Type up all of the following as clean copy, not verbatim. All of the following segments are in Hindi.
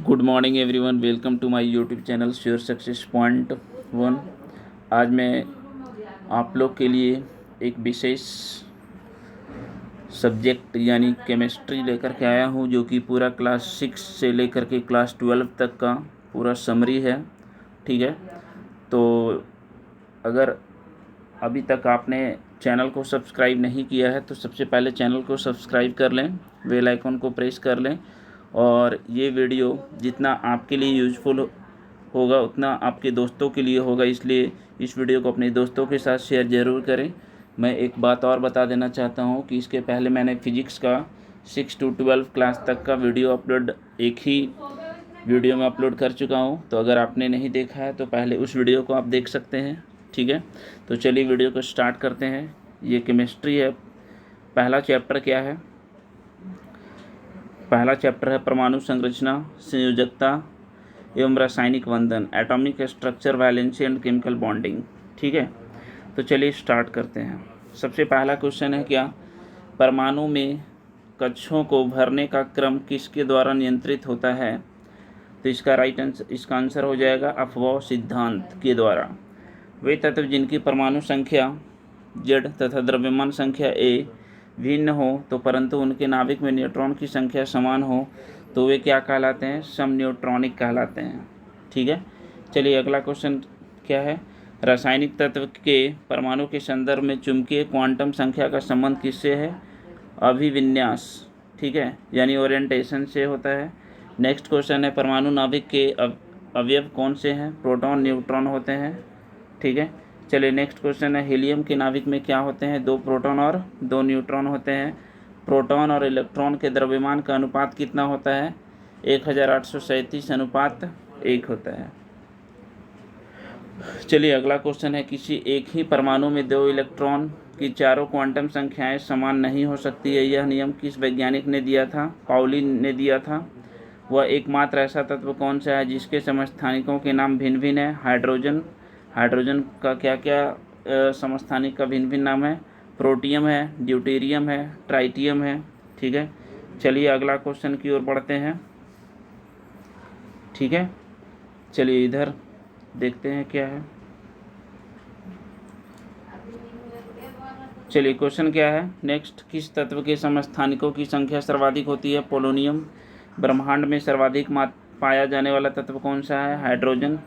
Good morning everyone, welcome to my YouTube channel Sure Success Point 1। आज मैं आप लोग के लिए एक विशेष सब्जेक्ट यानी केमिस्ट्री लेकर के आया हूं, जो कि पूरा क्लास 6 से लेकर के क्लास 12 तक का पूरा समरी है। ठीक है, तो अगर अभी तक आपने चैनल को सब्सक्राइब नहीं किया है तो सबसे पहले चैनल को सब्सक्राइब कर लें, बेल आइकन को प्रेस कर लें, और ये वीडियो जितना आपके लिए यूज़फुल होगा उतना आपके दोस्तों के लिए होगा, इसलिए इस वीडियो को अपने दोस्तों के साथ शेयर ज़रूर करें। मैं एक बात और बता देना चाहता हूँ कि इसके पहले मैंने फ़िज़िक्स का 6 to 12 क्लास तक का वीडियो अपलोड एक ही वीडियो में अपलोड कर चुका हूँ, तो अगर आपने नहीं देखा है तो पहले उस वीडियो को आप देख सकते हैं। ठीक है, तो चलिए वीडियो को स्टार्ट करते हैं। ये केमिस्ट्री है। पहला चैप्टर क्या है? पहला चैप्टर है परमाणु संरचना, संयोजकता एवं रासायनिक बंधन, atomic structure, valency and chemical bonding. ठीक है, तो चलिए स्टार्ट करते हैं। सबसे पहला क्वेश्चन है क्या? परमाणु में कक्षों को भरने का क्रम किसके द्वारा नियंत्रित होता है? तो इसका आंसर हो जाएगा अफबाउ सिद्धांत के द्वारा। वे तत्व जिनकी परमाणु संख्या Z तथा द्रव्यमान संख्या A भिन्न हो तो परंतु उनके नाभिक में न्यूट्रॉन की संख्या समान हो तो वे क्या कहलाते हैं? समन्यूट्रॉनिक कहलाते हैं। ठीक है, चलिए अगला क्वेश्चन क्या है? रासायनिक तत्व के परमाणु के संदर्भ में चुंबकीय क्वांटम संख्या का संबंध किससे है? अभिविन्यास, ठीक है, यानी ओरिएंटेशन से होता है। नेक्स्ट क्वेश्चन है परमाणु नाभिक के अवयव कौन से हैं? प्रोटॉन, न्यूट्रॉन होते हैं। ठीक है, चलिए नेक्स्ट क्वेश्चन है हीलियम के नाभिक में क्या होते हैं? 2 प्रोटॉन और 2 न्यूट्रॉन होते हैं। प्रोटॉन और इलेक्ट्रॉन के द्रव्यमान का अनुपात कितना होता है? 1837 अनुपात 1 होता है। चलिए अगला क्वेश्चन है किसी एक ही परमाणु में 2 इलेक्ट्रॉन की चारों क्वांटम संख्याएं समान नहीं हो सकती है। यह नियम किस वैज्ञानिक ने दिया था? पाउली ने दिया था। वह एकमात्र ऐसा तत्व कौन सा है जिसके समस्थानिकों के नाम भिन्न भिन्न है? हाइड्रोजन का क्या क्या समस्थानिक का भिन्न भिन्न नाम है? प्रोटियम है, ड्यूटेरियम है, ट्राइटियम है। ठीक है, चलिए अगला क्वेश्चन की ओर बढ़ते हैं। ठीक है, चलिए इधर देखते हैं क्या है। चलिए क्वेश्चन क्या है नेक्स्ट? किस तत्व के समस्थानिकों की संख्या सर्वाधिक होती है? पोलोनियम। ब्रह्मांड में सर्वाधिक पाया जाने वाला तत्व कौन सा है? हाइड्रोजन।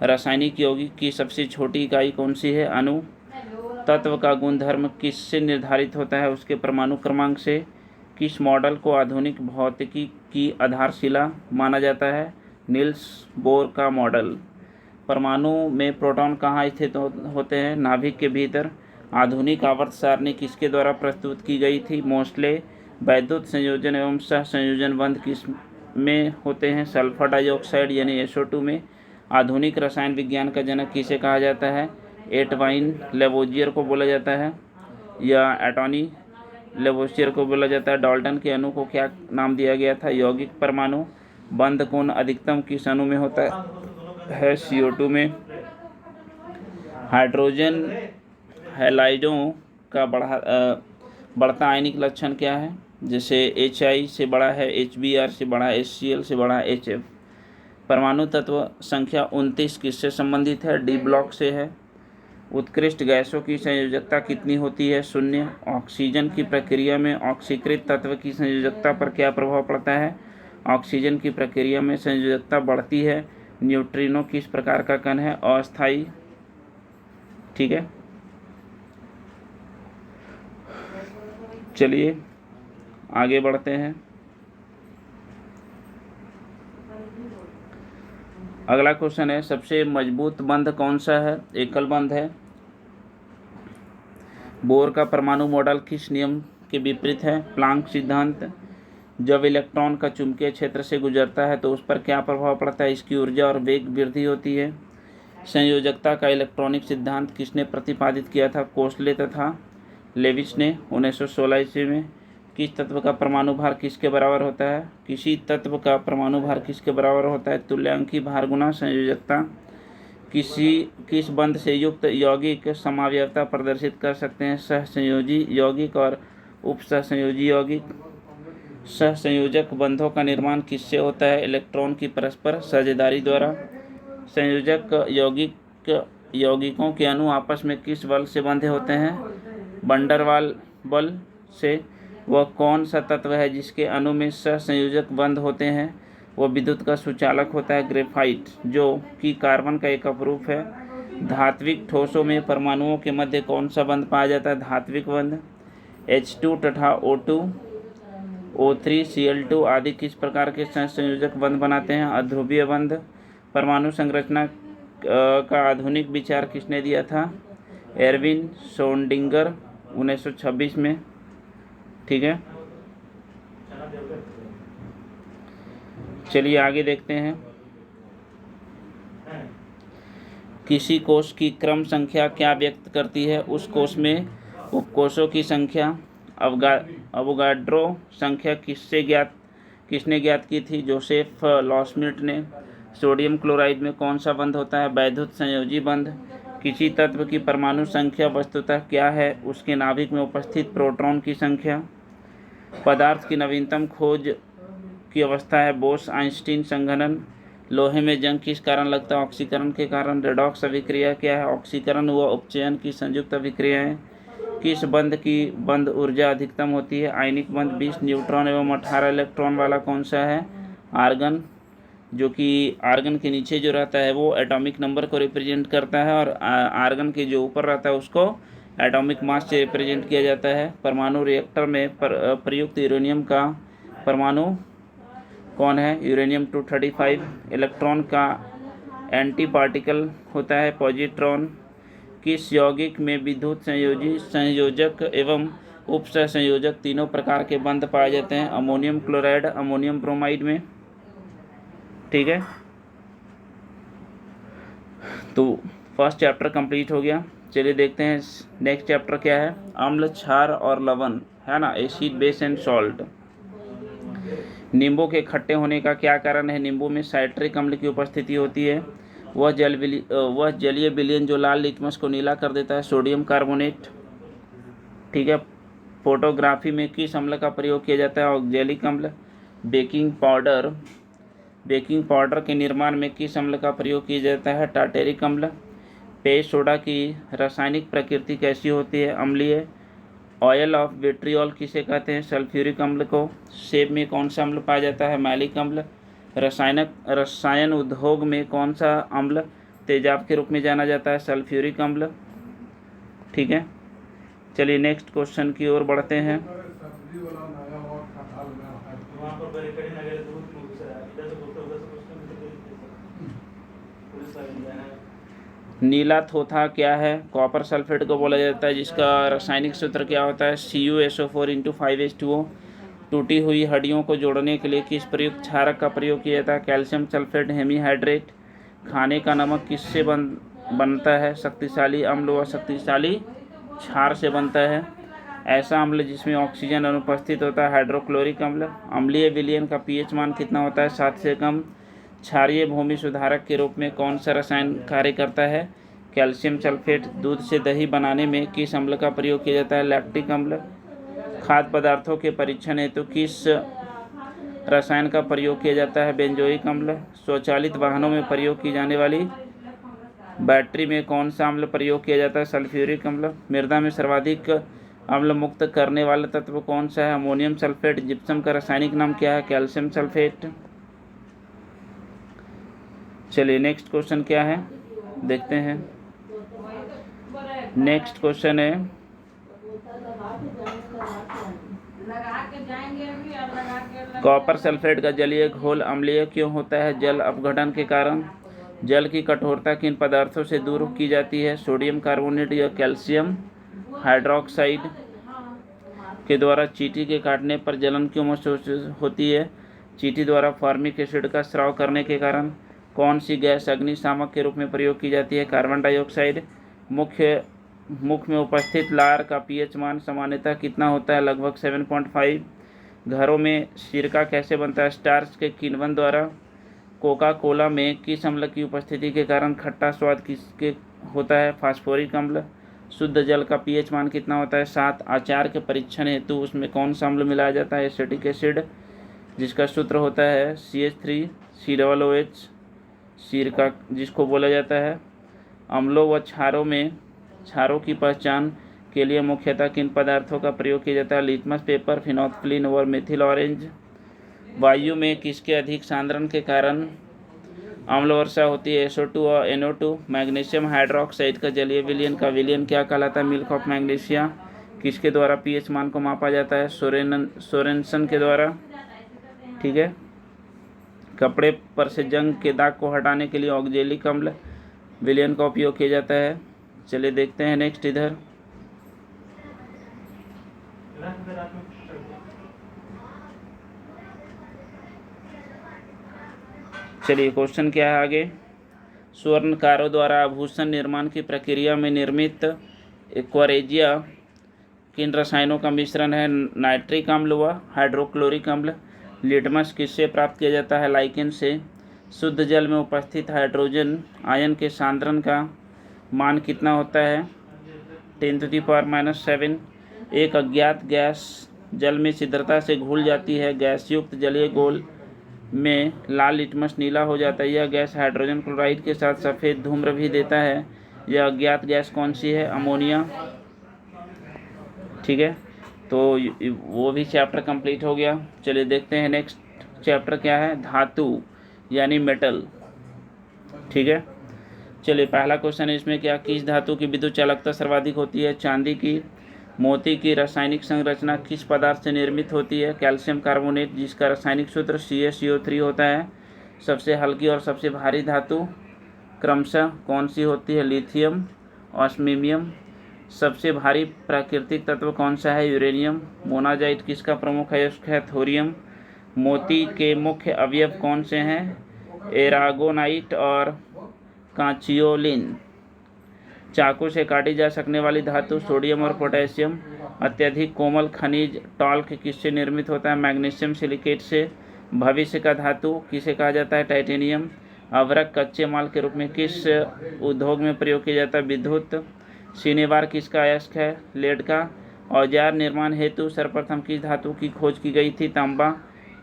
रासायनिक यौगिक की सबसे छोटी इकाई कौन सी है? अणु। तत्व का गुणधर्म किससे निर्धारित होता है? उसके परमाणु क्रमांक से। किस मॉडल को आधुनिक भौतिकी की आधारशिला माना जाता है? नील्स बोर का मॉडल। परमाणु में प्रोटॉन कहाँ स्थित होते हैं? नाभिक के भीतर। आधुनिक आवर्त सारणी किसके द्वारा प्रस्तुत की गई थी? मोस्ले। वैद्युत संयोजन एवं सह संयोजन बंध किस में होते हैं? सल्फर डाइऑक्साइड यानी SO2 में। आधुनिक रसायन विज्ञान का जनक किसे कहा जाता है? एटवाइन लेवोजियर को बोला जाता है या एटॉनी लेवोजियर को बोला जाता है। डाल्टन के अणु को क्या नाम दिया गया था? यौगिक परमाणु। बंध कोण अधिकतम किस अणु में होता है? CO2 में। हाइड्रोजन हैलाइडों का बढ़ता आयनिक लक्षण क्या है? जैसे HI से बड़ा है HBr से बड़ा है HCl से बड़ा है HF। परमाणु तत्व संख्या 29 किससे संबंधित है? D ब्लॉक से है। उत्कृष्ट गैसों की संयोजकता कितनी होती है? 0। ऑक्सीजन की प्रक्रिया में ऑक्सीकृत तत्व की संयोजकता पर क्या प्रभाव पड़ता है? ऑक्सीजन की प्रक्रिया में संयोजकता बढ़ती है। न्यूट्रिनो किस प्रकार का कण है? अस्थायी। ठीक है, चलिए आगे बढ़ते हैं। अगला क्वेश्चन है सबसे मजबूत बंध कौन सा है? एकल बंध है। बोर का परमाणु मॉडल किस नियम के विपरीत है? प्लांक सिद्धांत। जब इलेक्ट्रॉन का चुंबकीय क्षेत्र से गुजरता है तो उस पर क्या प्रभाव पड़ता है? इसकी ऊर्जा और वेग वृद्धि होती है। संयोजकता का इलेक्ट्रॉनिक सिद्धांत किसने प्रतिपादित किया था? कोसले तथा लेविस ने 1916 ईस्वी में। किस तत्व का परमाणु भार किसके बराबर होता है? किसी तत्व का परमाणु भार किसके बराबर होता है? तुल्यांकी भार गुना संयोजकता। किस बंध से युक्त यौगिक समावयवता प्रदर्शित कर सकते हैं? सहसंयोजी यौगिक और उपसहसंयोजी यौगिक। सहसंयोजक बंधों का निर्माण किससे होता है? इलेक्ट्रॉन की परस्पर साझेदारी द्वारा। संयोजक यौगिकों के अणु आपस में किस बल से बंधे होते हैं? वंडरवाल बल से। वह कौन सा तत्व है जिसके अणु में सहसंयोजक बंध होते हैं? वह विद्युत का सुचालक होता है ग्रेफाइट, जो कि कार्बन का एक अपरूप है। धात्विक ठोसों में परमाणुओं के मध्य कौन सा बंध पाया जाता है? धात्विक बंध। H2 तथा O2, O3, Cl2 आदि किस प्रकार के सहसंयोजक बंध बनाते हैं? अध्रुवीय बंध। परमाणु संरचना का आधुनिक विचार किसने दिया था? एरविन सोंडिंगर 1926 में। ठीक है, चलिए आगे देखते हैं। किसी कोश की क्रम संख्या क्या व्यक्त करती है? उस कोश में उपकोशों की संख्या। अवोगाड्रो संख्या किसने ज्ञात की थी? जोसेफ लॉसमिट ने। सोडियम क्लोराइड में कौन सा बंध होता है? वैद्युत संयोजी बंध। किसी तत्व की परमाणु संख्या वस्तुतः क्या है? उसके नाभिक में उपस्थित प्रोटॉन की संख्या। पदार्थ की नवीनतम खोज की अवस्था है बोस आइंस्टीन संघनन। लोहे में जंग किस कारण लगता है? ऑक्सीकरण के कारण। रेडॉक्स अभिक्रिया क्या है? ऑक्सीकरण व उपचयन की संयुक्त अभिक्रिया है। किस बंध की बंध ऊर्जा अधिकतम होती है? आयनिक बंध। 20 न्यूट्रॉन एवं 18 इलेक्ट्रॉन वाला कौन सा है? आर्गन, जो कि आर्गन के नीचे जो रहता है वो एटॉमिक नंबर को रिप्रेजेंट करता है, और आर्गन के जो ऊपर रहता है उसको एटॉमिक मास से रिप्रेजेंट किया जाता है। परमाणु रिएक्टर में प्रयुक्त यूरेनियम का परमाणु कौन है? यूरेनियम 235। इलेक्ट्रॉन का एंटी पार्टिकल होता है पॉजिट्रॉन। किस यौगिक में विद्युत संयोजी, संयोजक एवं उपसहसंयोजक तीनों प्रकार के बंध पाए जाते हैं? अमोनियम क्लोराइड, अमोनियम ब्रोमाइड में। ठीक है, तो फर्स्ट चैप्टर कंप्लीट हो गया। चलिए देखते हैं नेक्स्ट चैप्टर क्या है। अम्ल, क्षार और लवण, है ना, एसिड, बेस एंड सॉल्ट। नींबू के खट्टे होने का क्या कारण है? नींबू में साइट्रिक अम्ल की उपस्थिति होती है। वह जलीय विलयन जो लाल लिटमस को नीला कर देता है, सोडियम कार्बोनेट। ठीक है, फोटोग्राफी में किस अम्ल का प्रयोग किया जाता है? ऑक्जेलिक अम्ल। बेकिंग पाउडर के निर्माण में किस अम्ल का प्रयोग किया जाता है? टार्टेरिक अम्ल। पेय सोडा की रासायनिक प्रकृति कैसी होती है? अम्लीय। ऑयल ऑफ विट्रियोल किसे कहते हैं? सल्फ्यूरिक अम्ल को। सेब में कौन सा अम्ल पाया जाता है? मैलिक अम्ल। रसायन उद्योग में कौन सा अम्ल तेजाब के रूप में जाना जाता है? सल्फ्यूरिक अम्ल। ठीक है, चलिए नेक्स्ट क्वेश्चन की ओर बढ़ते हैं। नीला थोथा क्या है? कॉपर सल्फेट को बोला जाता है, जिसका रासायनिक सूत्र क्या होता है? CuSO4 टूटी हुई हड्डियों को जोड़ने के लिए किस प्रयुक्त क्षारक का प्रयोग किया जाता है? Calcium sulphate, hemihydrate. खाने का नमक किससे बनता है? शक्तिशाली अम्ल व शक्तिशाली क्षार से बनता है। ऐसा अम्ल जिसमें ऑक्सीजन अनुपस्थित होता है, हाइड्रोक्लोरिक अम्ल। अम्लीय विलयन का pH मान कितना होता है? 7 से कम। क्षारीय भूमि सुधारक के रूप में कौन सा रसायन कार्य करता है? Calcium sulphate. दूध से दही बनाने में किस अम्ल का प्रयोग किया जाता है? लैक्टिक अम्ल। खाद्य पदार्थों के परीक्षण हेतु किस रसायन का प्रयोग किया जाता है? बेंजोइक अम्ल। स्वचालित वाहनों में प्रयोग की जाने वाली बैटरी में कौन सा अम्ल प्रयोग किया जाता है? सल्फ्यूरिक अम्ल। मृदा में सर्वाधिक अम्ल मुक्त करने वाला तत्व कौन सा है? Ammonium sulphate. जिप्सम का रासायनिक नाम क्या है? Calcium sulphate. चलिए नेक्स्ट क्वेश्चन क्या है देखते हैं। नेक्स्ट क्वेश्चन है, कॉपर सल्फेट का जलीय घोल अम्लीय क्यों होता है? जल अपघटन के कारण। जल की कठोरता किन पदार्थों से दूर की जाती है? सोडियम कार्बोनेट या कैल्शियम हाइड्रोक्साइड के द्वारा। चींटी के काटने पर जलन क्यों महसूस होती है? चींटी द्वारा फॉर्मिक एसिड का स्राव करने के कारण। कौन सी गैस अग्निशामक के रूप में प्रयोग की जाती है? Carbon dioxide. मुख में उपस्थित लार का pH मान सामान्यतः कितना होता है? लगभग 7.5। घरों में सिरका कैसे बनता है? स्टार्च के किण्वन द्वारा। कोका कोला में किस अम्ल की उपस्थिति के कारण खट्टा स्वाद किसके होता है? फास्फोरिक अम्ल। शुद्ध जल का पीएच मान कितना होता है 7। आचार के परीक्षण हेतु उसमें कौन सा अम्ल मिलाया जाता है एसिटिक एसिड, जिसका सूत्र होता है CH3COOH, सिरका जिसको बोला जाता है। अम्लों व क्षारों की पहचान के लिए मुख्यतः किन पदार्थों का प्रयोग किया जाता है लिटमस पेपर, फिनोल्फ्थलीन और मेथिल ऑरेंज। वायु में किसके अधिक सांद्रण के कारण अम्ल वर्षा होती है SO2 और NO2। मैग्नीशियम हाइड्रोक्साइड का जलीय विलयन का विलयन क्या कहलाता है मिल्क ऑफ मैग्नीशिया। किसके द्वारा पीएच मान को मापा जाता है सोरेनसन के द्वारा। ठीक है। कपड़े पर से जंग के दाग को हटाने के लिए ऑक्जेलिक अम्ल विलयन का उपयोग किया जाता है। चलिए देखते हैं नेक्स्ट इधर। चलिए क्वेश्चन क्या है आगे। स्वर्णकारों द्वारा आभूषण निर्माण की प्रक्रिया में निर्मित एक्वारेजिया किन रसायनों का मिश्रण है नाइट्रिक अम्ल व हाइड्रोक्लोरिक अम्ल। लिटमस किससे प्राप्त किया जाता है लाइकेन से। शुद्ध जल में उपस्थित हाइड्रोजन आयन के सांद्रण का मान कितना होता है 10⁻⁻7। एक अज्ञात गैस जल में शीघ्रता से घुल जाती है, गैस युक्त जलीय घोल में लाल लिटमस नीला हो जाता है। यह गैस हाइड्रोजन क्लोराइड के साथ सफ़ेद धूम्र भी देता है। यह अज्ञात गैस कौन सी है अमोनिया। ठीक है, तो वो भी चैप्टर कंप्लीट हो गया। चलिए देखते हैं नेक्स्ट चैप्टर क्या है धातु यानी मेटल। ठीक है, चलिए पहला क्वेश्चन है इसमें क्या किस धातु की विद्युत चालकता सर्वाधिक होती है चांदी की। मोती की रासायनिक संरचना किस पदार्थ से निर्मित होती है कैल्शियम कार्बोनेट, जिसका रासायनिक सूत्र CaCO3 होता है। सबसे हल्की और सबसे भारी धातु क्रमशः कौन सी होती है लिथियम ऑस्मियम। सबसे भारी प्राकृतिक तत्व कौन सा है यूरेनियम। मोनाजाइट किसका प्रमुख अयस्क है थोरियम। मोती के मुख्य अवयव कौन से हैं एरागोनाइट और कांचियोलिन। चाकू से काटी जा सकने वाली धातु सोडियम और पोटेशियम। अत्यधिक कोमल खनिज टॉल्क किससे निर्मित होता है मैग्नीशियम सिलिकेट से। भविष्य का धातु किसे कहा जाता है टाइटेनियम। अवरक कच्चे माल के रूप में किस उद्योग में प्रयोग किया जाता है विद्युत। शनिवार किसका अयस्क है लेड का। औजार निर्माण हेतु सर्वप्रथम किस धातु की खोज की गई थी तांबा।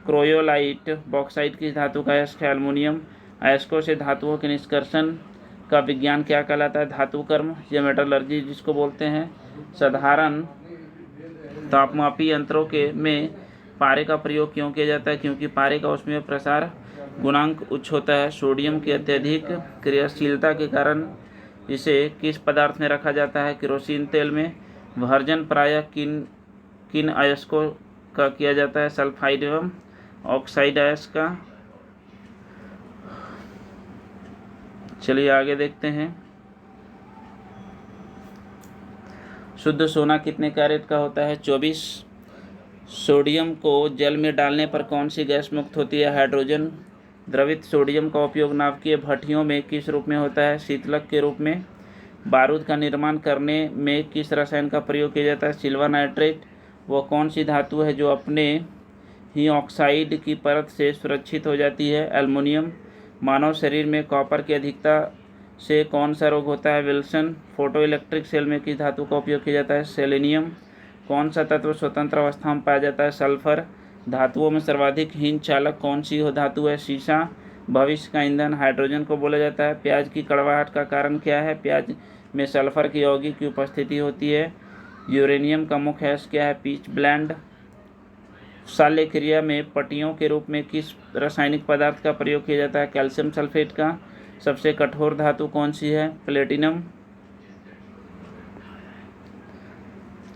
क्रोयोलाइट बॉक्साइट किस धातु का अयस्क है एल्युमिनियम। अयस्कों से धातुओं के निष्कर्षण का विज्ञान क्या कहलाता है धातु कर्म या मेटलर्जी जिसको बोलते हैं। साधारण तापमापी यंत्रों के में पारे का प्रयोग क्यों किया जाता है क्योंकि पारे का उसमें प्रसार गुणांक उच्च होता है। सोडियम की अत्यधिक क्रियाशीलता के कारण इसे किस पदार्थ में रखा जाता है केरोसिन तेल में। भर्जन प्रायः किन अयस्कों का किया जाता है सल्फाइड एवं ऑक्साइड अयस्क का। चलिए आगे देखते हैं। शुद्ध सोना कितने कैरेट का होता है 24। सोडियम को जल में डालने पर कौन सी गैस मुक्त होती है हाइड्रोजन। द्रवित सोडियम का उपयोग नाभिकीय भट्टियों में किस रूप में होता है शीतलक के रूप में। बारूद का निर्माण करने में किस रसायन का प्रयोग किया जाता है सिल्वर नाइट्रेट। वह कौन सी धातु है जो अपने ही ऑक्साइड की परत से सुरक्षित हो जाती है एल्युमिनियम। मानव शरीर में कॉपर की अधिकता से कौन सा रोग होता है विल्सन। फोटो इलेक्ट्रिक सेल में किस धातु का उपयोग किया जाता है सेलेनियम। कौन सा तत्व स्वतंत्र अवस्था में पाया जाता है सल्फर। धातुओं में सर्वाधिक हीन चालक कौन सी हो धातु है सीसा। भविष्य का ईंधन हाइड्रोजन को बोला जाता है। प्याज की कड़वाहट का कारण क्या है प्याज में सल्फर की यौगिक की उपस्थिति होती है। यूरेनियम का मुख्य अयस्क क्या है पीच ब्लेंड। शल्य क्रिया में पट्टियों के रूप में किस रासायनिक पदार्थ का प्रयोग किया जाता है कैल्शियम सल्फेट का। सबसे कठोर धातु कौन सी है प्लेटिनम।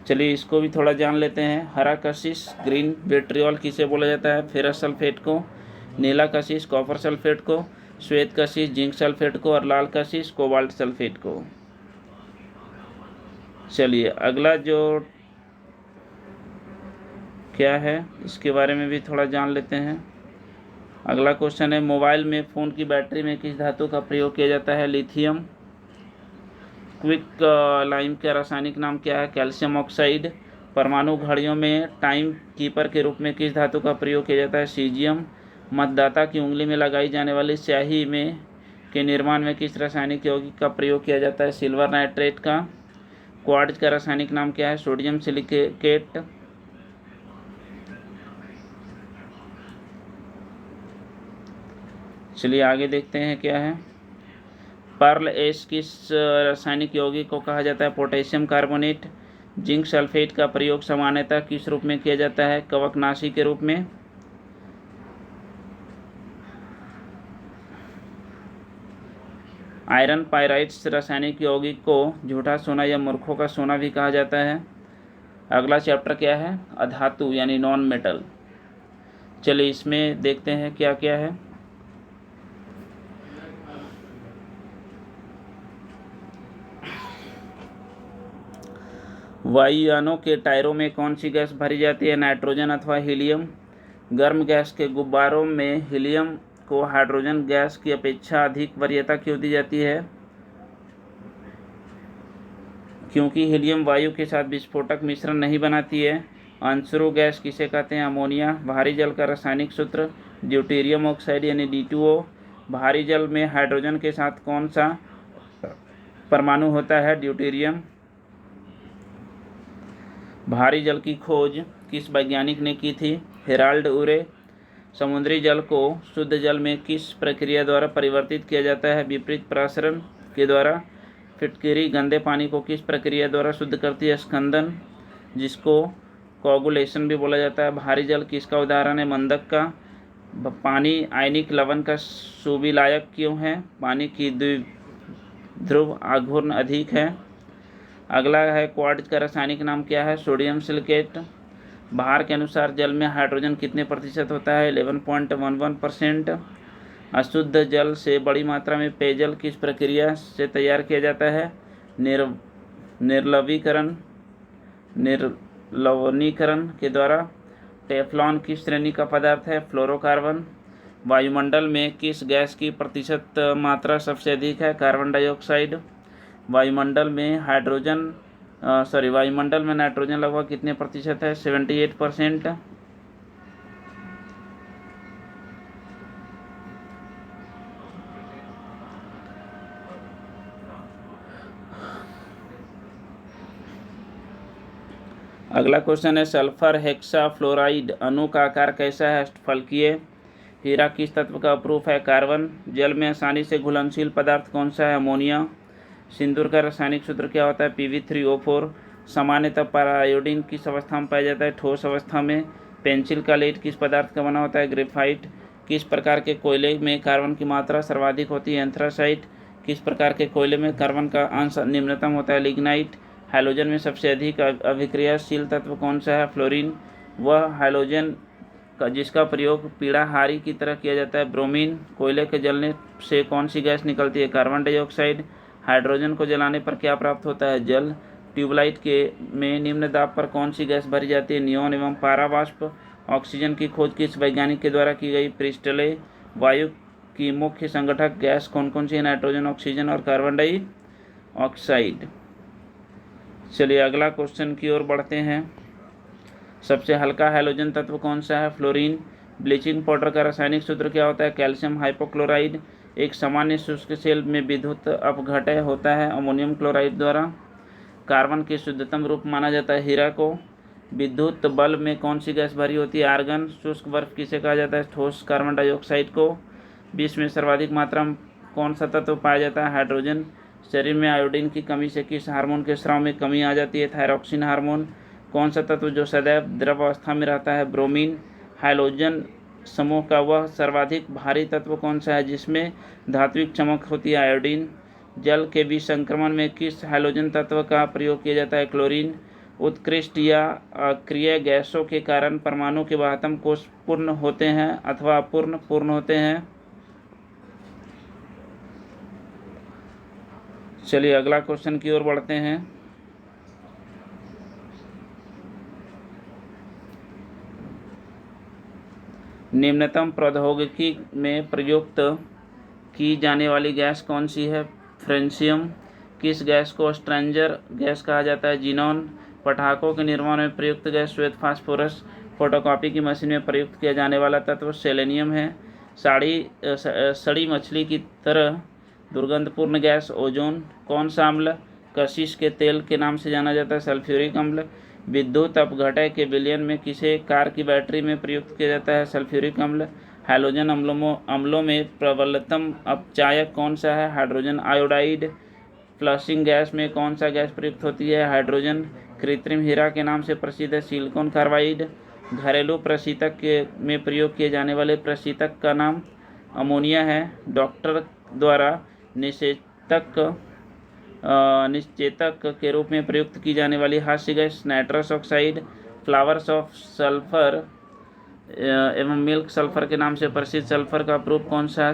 चलिए इसको भी थोड़ा जान लेते हैं। हरा कशिश ग्रीन विट्रियोल किसे बोला जाता है फेरस सल्फेट को। नीला कशिश कॉपर सल्फेट को। श्वेत कशिश जिंक सल्फेट को और लाल कशिश कोबाल्ट सल्फेट को। चलिए अगला जो क्या है इसके बारे में भी थोड़ा जान लेते हैं। अगला क्वेश्चन है मोबाइल में फ़ोन की बैटरी में किस धातु का प्रयोग किया जाता है लिथियम। क्विक लाइम का रासायनिक नाम क्या है कैल्शियम ऑक्साइड। परमाणु घड़ियों में टाइम कीपर के रूप में किस धातु का प्रयोग किया जाता है सीजियम। मतदाता की उंगली में लगाई जाने वाली स्याही में के निर्माण में किस रासायनिक यौगिक का प्रयोग किया जाता है सिल्वर नाइट्रेट का। क्वार्ट्ज का रासायनिक नाम क्या है? Sodium silicate. चलिए आगे देखते हैं क्या है। पर्ल एश किस रासायनिक यौगिक को कहा जाता है? Potassium carbonate. जिंक सल्फेट का प्रयोग सामान्यतः किस रूप में किया जाता है? कवकनाशी के रूप में। आयरन पाइराइट्स रासायनिक यौगिक को झूठा सोना या मूर्खों का सोना भी कहा जाता है। अगला चैप्टर क्या है? अधातु यानी नॉन मेटल। चलिए इसमें देखते हैं क्या क्या है। वायुयानों के टायरों में कौन सी गैस भरी जाती है? नाइट्रोजन अथवा हीलियम। गर्म गैस के गुब्बारों में हीलियम को हाइड्रोजन गैस की अपेक्षा अधिक वरीयता क्यों दी जाती है? क्योंकि हीलियम वायु के साथ विस्फोटक मिश्रण नहीं बनाती है। अंशुरु गैस किसे कहते हैं? अमोनिया। भारी जल का रासायनिक सूत्र ड्यूटेरियम ऑक्साइड यानी D2O। भारी जल में हाइड्रोजन के साथ कौन सा परमाणु होता है? ड्यूटेरियम। भारी जल की खोज किस वैज्ञानिक ने की थी? हेराल्ड उरे। समुद्री जल को शुद्ध जल में किस प्रक्रिया द्वारा परिवर्तित किया जाता है? विपरीत प्रसारण के द्वारा। फिटकरी गंदे पानी को किस प्रक्रिया द्वारा शुद्ध करती है? स्कंदन, जिसको कोगुलेशन भी बोला जाता है। भारी जल किसका उदाहरण है? मंदक का। पानी आयनिक लवण का सुविलायक क्यों है? पानी की द्विध्रुव आघूर्ण अधिक है। अगला है क्वार्ट्ज का रासायनिक नाम क्या है? Sodium silicate. भार के अनुसार जल में हाइड्रोजन कितने प्रतिशत होता है? 11.11%। अशुद्ध जल से बड़ी मात्रा में पेयजल किस प्रक्रिया से तैयार किया जाता है? निर्लवणीकरण के द्वारा। टेफ्लॉन किस श्रेणी का पदार्थ है? फ्लोरोकार्बन। वायुमंडल में किस गैस की प्रतिशत मात्रा सबसे अधिक है? Carbon dioxide. वायुमंडल में नाइट्रोजन लगभग कितने प्रतिशत है? 78%। अगला क्वेश्चन है सल्फर हेक्साफ्लोराइड अणु का आकार कैसा है? अष्टफलकीय। हीरा किस तत्व का अपरूप है? कार्बन। जल में आसानी से घुलनशील पदार्थ कौन सा है? अमोनिया। सिंदूर का रासायनिक सूत्र क्या होता है? Pb3O4। सामान्यतः पैरायोडीन किस अवस्था में पाया जाता है? ठोस अवस्था में। पेंसिल का लेड किस पदार्थ का बना होता है? ग्रेफाइट। किस प्रकार के कोयले में कार्बन की मात्रा सर्वाधिक होती है? एंथ्रासाइट। किस प्रकार के कोयले में कार्बन का अंश निम्नतम होता है? लिग्नाइट। हाइड्रोजन में सबसे अधिक अभिक्रियाशील तत्व कौन सा है? फ्लोरीन। वह हाइड्रोजन का जिसका प्रयोग पीड़ाहारी की तरह किया जाता है? ब्रोमीन। कोयले के जलने से कौन सी गैस निकलती है? Carbon dioxide. हाइड्रोजन को जलाने पर क्या प्राप्त होता है? जल। ट्यूबलाइट के में निम्न दाब पर कौन सी गैस भरी जाती है? नियॉन एवं पारावाष्प। ऑक्सीजन की खोज किस वैज्ञानिक के द्वारा की गई? प्रिस्टले। वायु की मुख्य संगठक गैस कौन कौन सी है? नाइट्रोजन, ऑक्सीजन और कार्बन डाइऑक्साइड। चलिए अगला क्वेश्चन की ओर बढ़ते हैं। सबसे हल्का हाइड्रोजन तत्व कौन सा है? फ्लोरीन। ब्लीचिंग पाउडर का रासायनिक सूत्र क्या होता है? Calcium hypochloride. एक सामान्य शुष्क सेल में विद्युत अपघटय होता है अमोनियम क्लोराइड द्वारा। कार्बन के शुद्धतम रूप माना जाता है हीरा को। विद्युत बल्ब में कौन सी गैस भरी होती है? आर्गन। शुष्क बर्फ किसे कहा जाता है? ठोस कार्बन डाइऑक्साइड को। विश्व में सर्वाधिक मात्रा में कौन सा तत्व पाया जाता है? हाइड्रोजन। शरीर में आयोडीन की कमी से किस हार्मोन के स्राव में कमी आ जाती है? Thyroxine hormone. कौन सा तत्व जो सदैव द्रव अवस्था में रहता है? ब्रोमीन। हाइड्रोजन समूह का वह सर्वाधिक भारी तत्व कौन सा है जिसमें धात्विक चमक होती है? आयोडीन। जल के विसंक्रमण में किस हाइड्रोजन तत्व का प्रयोग किया जाता है? क्लोरीन। उत्कृष्ट या अक्रिय गैसों के कारण परमाणु के वाहतम कोश पूर्ण होते हैं अथवा पूर्ण होते हैं। चलिए अगला क्वेश्चन की ओर बढ़ते हैं। निम्नतम प्रौद्योगिकी में प्रयुक्त की जाने वाली गैस कौन सी है? फ्रेंशियम। किस गैस को स्ट्रेंजर गैस कहा जाता है? जीनॉन। पटाखों के निर्माण में प्रयुक्त गैस श्वेत फास्फोरस। फोटोकॉपी की मशीन में प्रयुक्त किया जाने वाला तत्व सेलेनियम है। सड़ी मछली की तरह दुर्गंधपूर्ण गैस ओजोन। कौन सा अम्ल कशिश के तेल के नाम से जाना जाता है सल्फ्यूरिक अम्ल। विद्युत अपघटय के विलयन में किसे कार की बैटरी में प्रयुक्त किया जाता है सल्फ्यूरिक अम्ल। हैलोजन अम्लों में प्रबलतम अपचायक कौन सा है हाइड्रोजन आयोडाइड। फ्लशिंग गैस में कौन सा गैस प्रयुक्त होती है हाइड्रोजन। कृत्रिम हीरा के नाम से प्रसिद्ध है सिलिकॉन कार्बाइड। घरेलू प्रशीतक में प्रयोग किए जाने वाले प्रशीतक का नाम अमोनिया है। डॉक्टर द्वारा निश्चेतक के रूप में प्रयुक्त की जाने वाली हास्य gas nitrous oxide. Flowers of sulphur एवं मिल्क सल्फर के नाम से प्रसिद्ध सल्फर का प्रूफ कौन सा है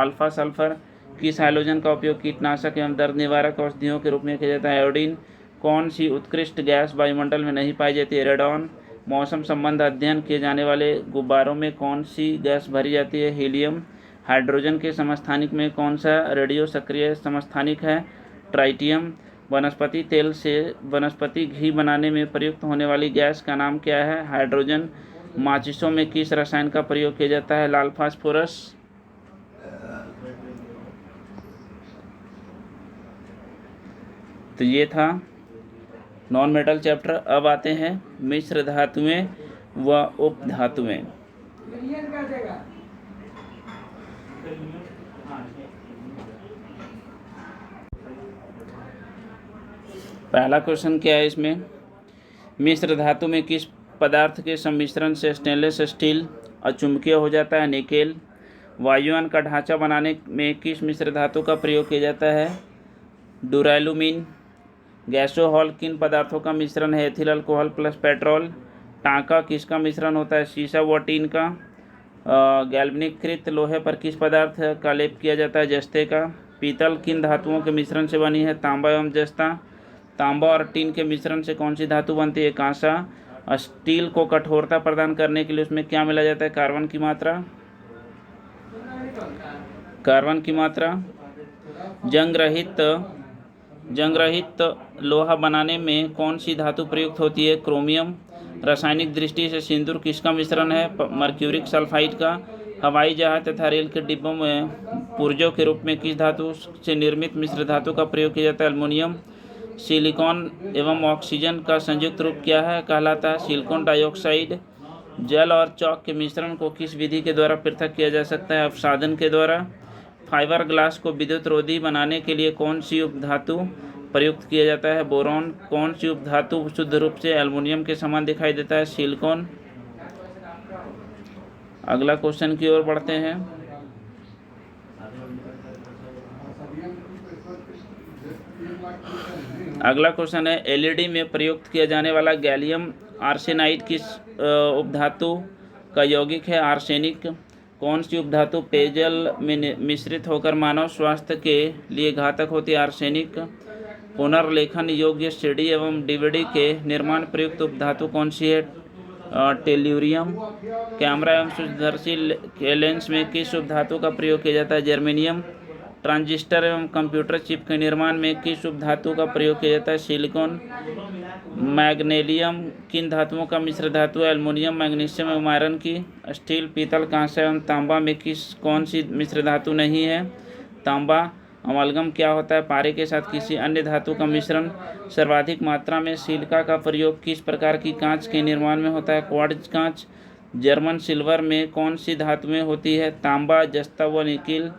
अल्फा सल्फर। किस हाइड्रोजन का उपयोग कीटनाशक एवं दर्द निवारक औषधियों के रूप में किया जाता है आयोडीन। कौन सी उत्कृष्ट गैस वायुमंडल में नहीं पाई जाती है रेडॉन। मौसम संबंध अध्ययन किए जाने वाले गुब्बारों में कौन सी गैस भरी जाती है हीलियम। हाइड्रोजन के समस्थानिक में कौन सा रेडियो सक्रिय समस्थानिक है ट्राइटियम। वनस्पति तेल से वनस्पति घी बनाने में प्रयुक्त होने वाली गैस का नाम क्या है हाइड्रोजन। माचिसों में किस रसायन का प्रयोग किया जाता है लाल फास्फोरस। तो ये था नॉन मेटल चैप्टर। अब आते हैं मिश्र धातुएं व उपधातुएं। पहला क्वेश्चन क्या है इसमें, मिश्र धातु में किस पदार्थ के सम्मिश्रण से स्टेनलेस स्टील अचुंबकीय हो जाता है निकेल। वायुयान का ढांचा बनाने में किस मिश्र धातु का प्रयोग किया जाता है डुरालुमीन। गैसोहॉल किन पदार्थों का मिश्रण है एथिल अल्कोहल प्लस पेट्रोल। टांका किसका मिश्रण होता है शीशा व टीन का। गैल्वेनिकृत लोहे पर किस पदार्थ का लेप किया जाता है जस्ते का। पीतल किन धातुओं के मिश्रण से बनी है तांबा एवं जस्ता। तांबा और टीन के मिश्रण से कौन सी धातु बनती है कांसा। स्टील को कठोरता प्रदान करने के लिए उसमें क्या मिला जाता है कार्बन की मात्रा। जंग रहित लोहा बनाने में कौन सी धातु प्रयुक्त होती है क्रोमियम। रासायनिक दृष्टि से सिंदूर किसका मिश्रण है मर्क्यूरिक सल्फाइड का। हवाई जहाज तथा रेल के डिब्बों में पुर्जों के रूप में किस धातु से निर्मित मिश्र धातु का प्रयोग किया जाता है एल्युमिनियम। सिलिकॉन एवं ऑक्सीजन का संयुक्त रूप क्या है कहलाता है सिलिकॉन डाइऑक्साइड। जल और चौक के मिश्रण को किस विधि के द्वारा पृथक किया जा सकता है अपसादन के द्वारा। फाइबर ग्लास को विद्युत रोधी बनाने के लिए कौन सी उपधातु प्रयुक्त किया जाता है बोरॉन। कौन सी उपधातु शुद्ध रूप से एल्युमिनियम के समान दिखाई देता है सिलिकॉन। अगला क्वेश्चन की ओर बढ़ते हैं। अगला क्वेश्चन है एलईडी में प्रयुक्त किया जाने वाला गैलियम आर्सेनाइड किस उपधातु का यौगिक है आर्सेनिक। कौन सी उपधातु पेयजल में मिश्रित होकर मानव स्वास्थ्य के लिए घातक होती है आर्सेनिक। पुनर्लेखन योग्य सीडी एवं डीवीडी के निर्माण प्रयुक्त उपधातु कौन सी है टेल्यूरियम। कैमरा एवं सूक्ष्मदर्शी लेंस में किस उपधातु का प्रयोग किया जाता है जर्मेनियम। ट्रांजिस्टर एवं कंप्यूटर चिप के निर्माण में किस उपधातु का प्रयोग किया जाता है सिलिकॉन। मैग्नीशियम किन धातुओं का मिश्र धातु है एल्युमिनियम मैग्नीशियम एवं आयरन की। स्टील पीतल कांसा एवं तांबा में कौन सी मिश्र धातु नहीं है तांबा। अमलगम क्या होता है पारे के साथ किसी अन्य धातु का मिश्रण। सर्वाधिक मात्रा में सिलिका का प्रयोग किस प्रकार की कांच के निर्माण में होता है क्वार्ट्ज कांच। जर्मन सिल्वर में कौन सी धातुएं होती है तांबा जस्ता व निकिल।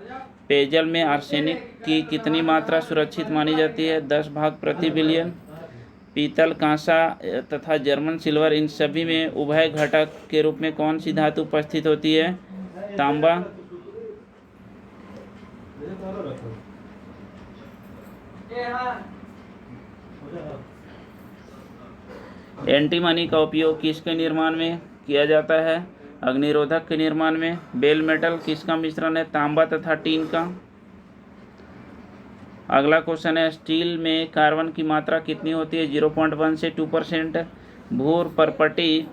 पेयजल में आर्सेनिक की कितनी मात्रा सुरक्षित मानी जाती है 10 भाग प्रति बिलियन। पीतल कांसा तथा जर्मन सिल्वर इन सभी में उभय घटक के रूप में कौन सी धातु उपस्थित होती है तांबा। एंटीमनी का उपयोग किसके निर्माण में किया जाता है अग्निरोधक के निर्माण में। बेल मेटल किसका मिश्रण है तांबा तथा टीन का। अगला क्वेश्चन है स्टील में कार्बन की मात्रा कितनी होती है 0.1 से 2%। भूर परपटी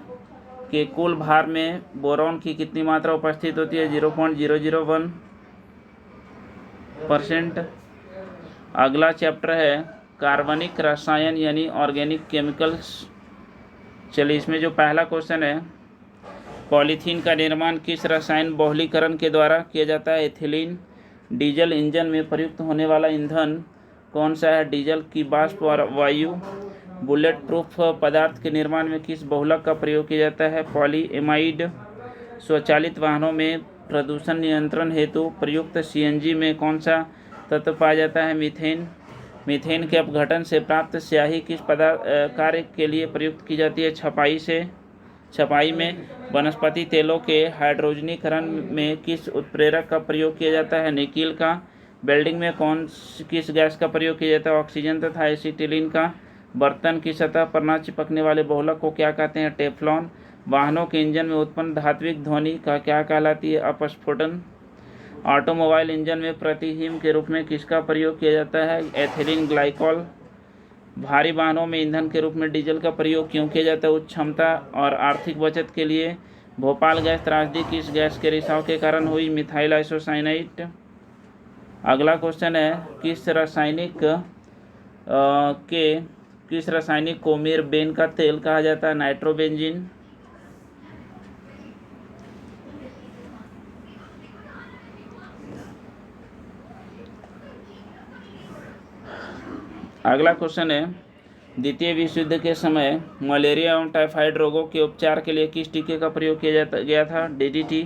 के कुल भार में बोरॉन की कितनी मात्रा उपस्थित होती है 0.001%। अगला चैप्टर है कार्बनिक रसायन यानी ऑर्गेनिक केमिकल्स। चलिए इसमें जो पहला क्वेश्चन है पॉलीथीन का निर्माण किस रसायन बहुलीकरण के द्वारा किया जाता है एथिलीन। डीजल इंजन में प्रयुक्त होने वाला ईंधन कौन सा है? डीजल की वाष्प वायु। बुलेट प्रूफ पदार्थ के निर्माण में किस बहुलक का प्रयोग किया जाता है? पॉलीएमाइड। स्वचालित वाहनों में प्रदूषण नियंत्रण हेतु प्रयुक्त सीएनजी में कौन सा तत्व पाया जाता है? मीथेन। मीथेन के अपघटन से प्राप्त स्याही किस कार्य के लिए प्रयुक्त की जाती है? छपाई में। वनस्पति तेलों के हाइड्रोजनीकरण में किस उत्प्रेरक का प्रयोग किया जाता है? निकेल का। वेल्डिंग में किस गैस का प्रयोग किया जाता है? ऑक्सीजन तथा एसिटिलीन का। बर्तन की सतह पर न चिपकने वाले बहुलक को क्या कहते हैं? टेफ्लॉन। वाहनों के इंजन में उत्पन्न धात्विक ध्वनि का क्या कहलाती है? अपस्फोटन। ऑटोमोबाइल इंजन में प्रतिहीम के रूप में किसका प्रयोग किया जाता है? Ethylene glycol. भारी वाहनों में ईंधन के रूप में डीजल का प्रयोग क्यों किया जाता है? उच्च क्षमता और आर्थिक बचत के लिए। भोपाल गैस त्रासदी किस गैस के रिसाव के कारण हुई? Methyl isocyanide. अगला क्वेश्चन है किस रासायनिक को मेरबेन का तेल कहा जाता है? नाइट्रोबेंजीन। अगला क्वेश्चन है द्वितीय विश्व युद्ध के समय मलेरिया एवं टाइफाइड रोगों के उपचार के लिए किस टीके का प्रयोग किया गया था? डीडीटी।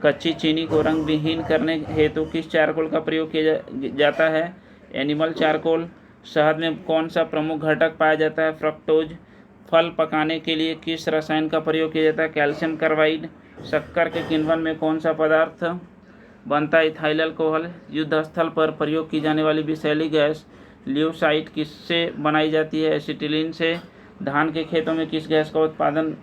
कच्ची चीनी को रंग विहीन करने हेतु किस चारकोल का प्रयोग किया जाता है? Animal charcoal. शहद में कौन सा प्रमुख घटक पाया जाता है? फ्रक्टोज। फल पकाने के लिए किस रसायन का प्रयोग किया जाता है? Calcium carbide. शक्कर के किण्वन में कौन सा पदार्थ बनता है? Ethyl alcohol. युद्ध स्थल पर प्रयोग की जाने वाली विषैली गैस ल्यूसाइड किससे बनाई जाती है? एसिटिलीन से। धान के खेतों में किस गैस का उत्पादन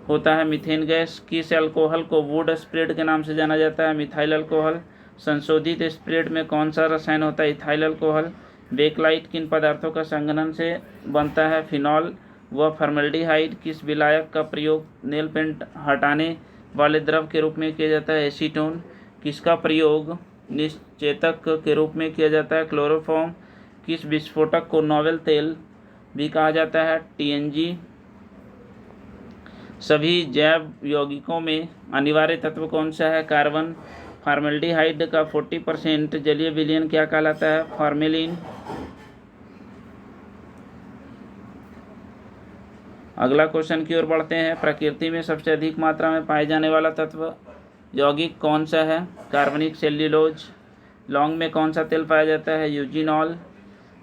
होता है? Methane gas. किस अल्कोहल को वुड स्प्रेड के नाम से जाना जाता है? Methyl alcohol. संशोधित स्प्रेड में कौन सा रसायन होता है? Ethyl alcohol. बेकलाइट किन पदार्थों का संघनन से बनता है? फिनॉल व फॉर्मल्डिहाइड। किस विलायक का प्रयोग नेल पेंट हटाने वाले द्रव के रूप में किया जाता है? एसीटोन। किसका प्रयोग निश्चेतक के रूप में किया जाता है? क्लोरोफॉर्म। किस विस्फोटक को नोवेल तेल भी कहा जाता है? टीएनजी। सभी जैव यौगिकों में अनिवार्य तत्व कौन सा है? कार्बन। फॉर्मल्डिहाइड का 40% जलीय विलयन क्या कहलाता है? फॉर्मेलिन। अगला क्वेश्चन की ओर बढ़ते हैं। प्रकृति में सबसे अधिक मात्रा में पाए जाने वाला तत्व यौगिक कौन सा है? कार्बनिक सेल्यूलोज। लौंग में कौन सा तेल पाया जाता है? यूजिनॉल।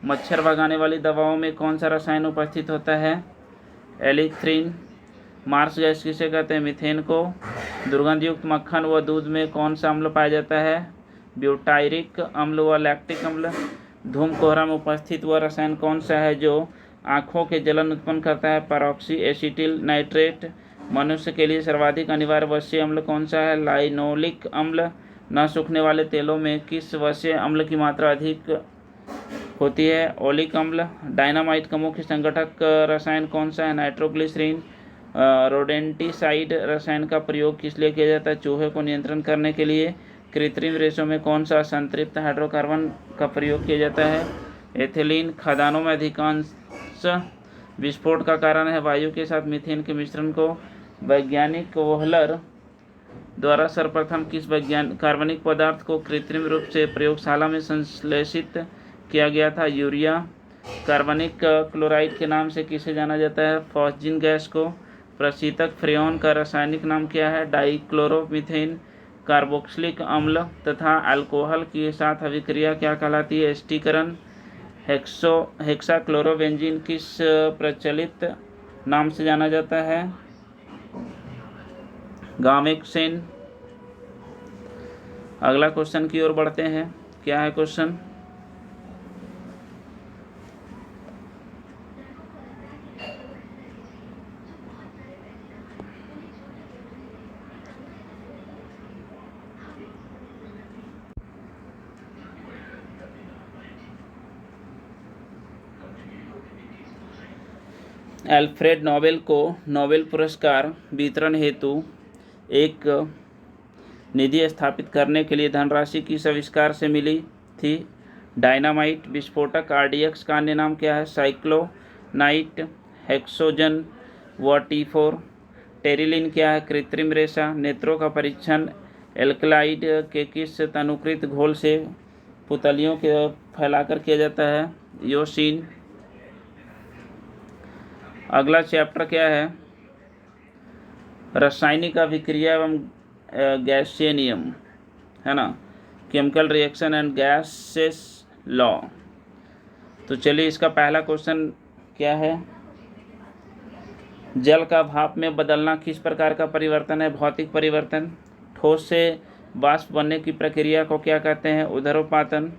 मच्छर भगाने वाली दवाओं में कौन सा रसायन उपस्थित होता है? एलिथ्रिन। मार्स गैस किसे कहते हैं? मीथेन को। दुर्गंधयुक्त मक्खन व दूध में कौन सा अम्ल पाया जाता है? ब्यूटायरिक अम्ल व लैक्टिक अम्ल। धूम कोहरा में उपस्थित वह रसायन कौन सा है जो आँखों के जलन उत्पन्न करता है? परऑक्सी एसिटिल नाइट्रेट। मनुष्य के लिए सर्वाधिक अनिवार्य वश्य अम्ल कौन सा है? लाइनोलिक अम्ल। न सूखने वाले तेलों में किस वश्य अम्ल की मात्रा अधिक होती है? ओलिक अम्ल। डायनामाइट का मुख्य संगठक रसायन कौन सा है? नाइट्रोग्लिसरीन। रोडेंटिसाइड रसायन का प्रयोग किस लिए किया जाता है? चूहे को नियंत्रण करने के लिए। कृत्रिम रेशों में कौन सा संतृप्त हाइड्रोकार्बन का प्रयोग किया जाता है? एथिलीन। खदानों में अधिकांश विस्फोट का कारण है वायु के साथ मीथेन के मिश्रण को। वैज्ञानिक वोहलर द्वारा सर्वप्रथम किस कार्बनिक पदार्थ को कृत्रिम रूप से प्रयोगशाला में संश्लेषित किया गया था? यूरिया। कार्बनिक क्लोराइड के नाम से किसे जाना जाता है? फॉस्जिन गैस को। प्रशीतक फ्रेऑन का रासायनिक नाम क्या है? डाइक्लोरोमीथेन। कार्बोक्सिलिक अम्ल तथा अल्कोहल के साथ अभिक्रिया क्या कहलाती है? एस्टीकरण। हेक्साक्लोरोबेंजीन किस प्रचलित नाम से जाना जाता है? गामेक्सेन। अगला क्वेश्चन की ओर बढ़ते हैं। क्या है क्वेश्चन? अल्फ्रेड नोबेल को नोबेल पुरस्कार वितरण हेतु एक निधि स्थापित करने के लिए धनराशि किस आविष्कार से मिली थी? डायनामाइट। विस्फोटक आरडीएक्स का अन्य नाम क्या है? साइक्लोनाइट। हेक्सोजन व T4। टेरिलिन क्या है? कृत्रिम रेशा। नेत्रों का परीक्षण एल्कलाइड के किस तनुकृत घोल से पुतलियों के फैलाकर किया जाता है, योशीन। अगला चैप्टर क्या है, रासायनिक अभिक्रिया एवं गैसीय नियम, है ना, chemical reaction and gases law. तो चलिए इसका पहला क्वेश्चन क्या है, जल का भाप में बदलना किस प्रकार का परिवर्तन है, भौतिक परिवर्तन। ठोस से वाष्प बनने की प्रक्रिया को क्या कहते हैं, उदरोपातन।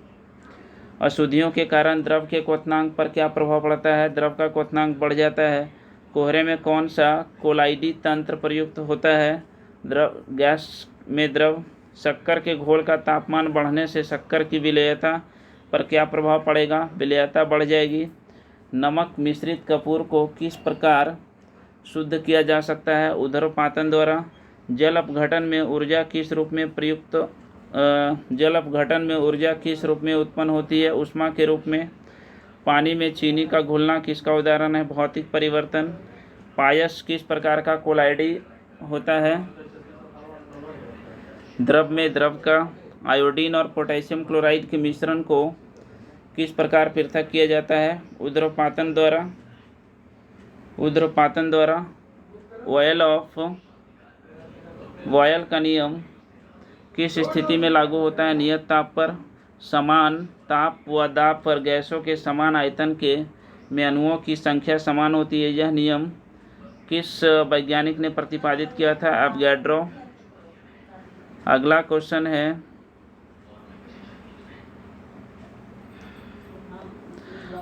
अशुद्धियों के कारण द्रव के क्वथनांक पर क्या प्रभाव पड़ता है, द्रव का क्वथनांक बढ़ जाता है। कोहरे में कौन सा कोलाइडी तंत्र प्रयुक्त होता है, द्रव गैस में द्रव। शक्कर के घोल का तापमान बढ़ने से शक्कर की विलेयता पर क्या प्रभाव पड़ेगा, विलेयता बढ़ जाएगी। नमक मिश्रित कपूर को किस प्रकार शुद्ध किया जा सकता है, उदरोपातन द्वारा। जल अपघटन में ऊर्जा किस रूप में उत्पन्न होती है, ऊष्मा के रूप में। पानी में चीनी का घुलना किसका उदाहरण है, भौतिक परिवर्तन। पायस किस प्रकार का कोलाइडी होता है, द्रव में द्रव का। आयोडीन और पोटेशियम क्लोराइड के मिश्रण को किस प्रकार पृथक किया जाता है, उदरोपातन द्वारा। वॉयल का नियम किस स्थिति में लागू होता है, नियत ताप पर। समान ताप व दाब पर गैसों के समान आयतन के में अणुओं की संख्या समान होती है, यह नियम किस वैज्ञानिक ने प्रतिपादित किया था, एवोगैड्रो। अगला क्वेश्चन है,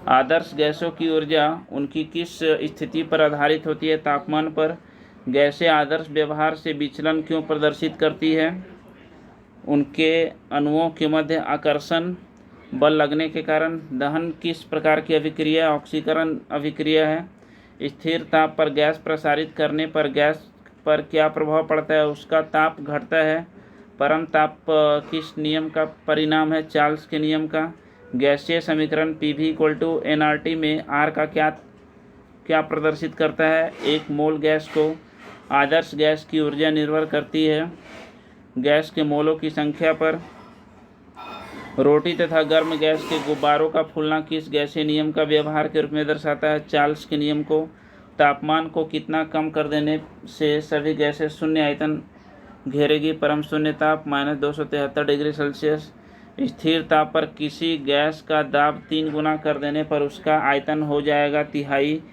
आदर्श गैसों की ऊर्जा उनकी किस स्थिति पर आधारित होती है, तापमान पर। गैसें आदर्श व्यवहार से विचलन क्यों प्रदर्शित करती है, उनके अणुओं के मध्य आकर्षण बल लगने के कारण। दहन किस प्रकार की अभिक्रिया, ऑक्सीकरण अभिक्रिया है। स्थिर ताप पर गैस प्रसारित करने पर गैस पर क्या प्रभाव पड़ता है, उसका ताप घटता है। परम ताप किस नियम का परिणाम है, चार्ल्स के नियम का। गैसीय समीकरण PV = nRT में R का क्या प्रदर्शित करता है, एक मोल गैस को। आदर्श गैस की ऊर्जा निर्भर करती है गैस के मोलों की संख्या पर। रोटी तथा गर्म गैस के गुब्बारों का फूलना किस गैसीय नियम का व्यवहार के रूप में दर्शाता है, चार्ल्स के नियम को। तापमान को कितना कम कर देने से सभी गैसें शून्य आयतन घेरेगी, परम शून्य ताप -273 डिग्री सेल्सियस। स्थिर ताप पर किसी गैस का दाब 3 गुना कर देने पर उसका आयतन हो जाएगा तिहाई।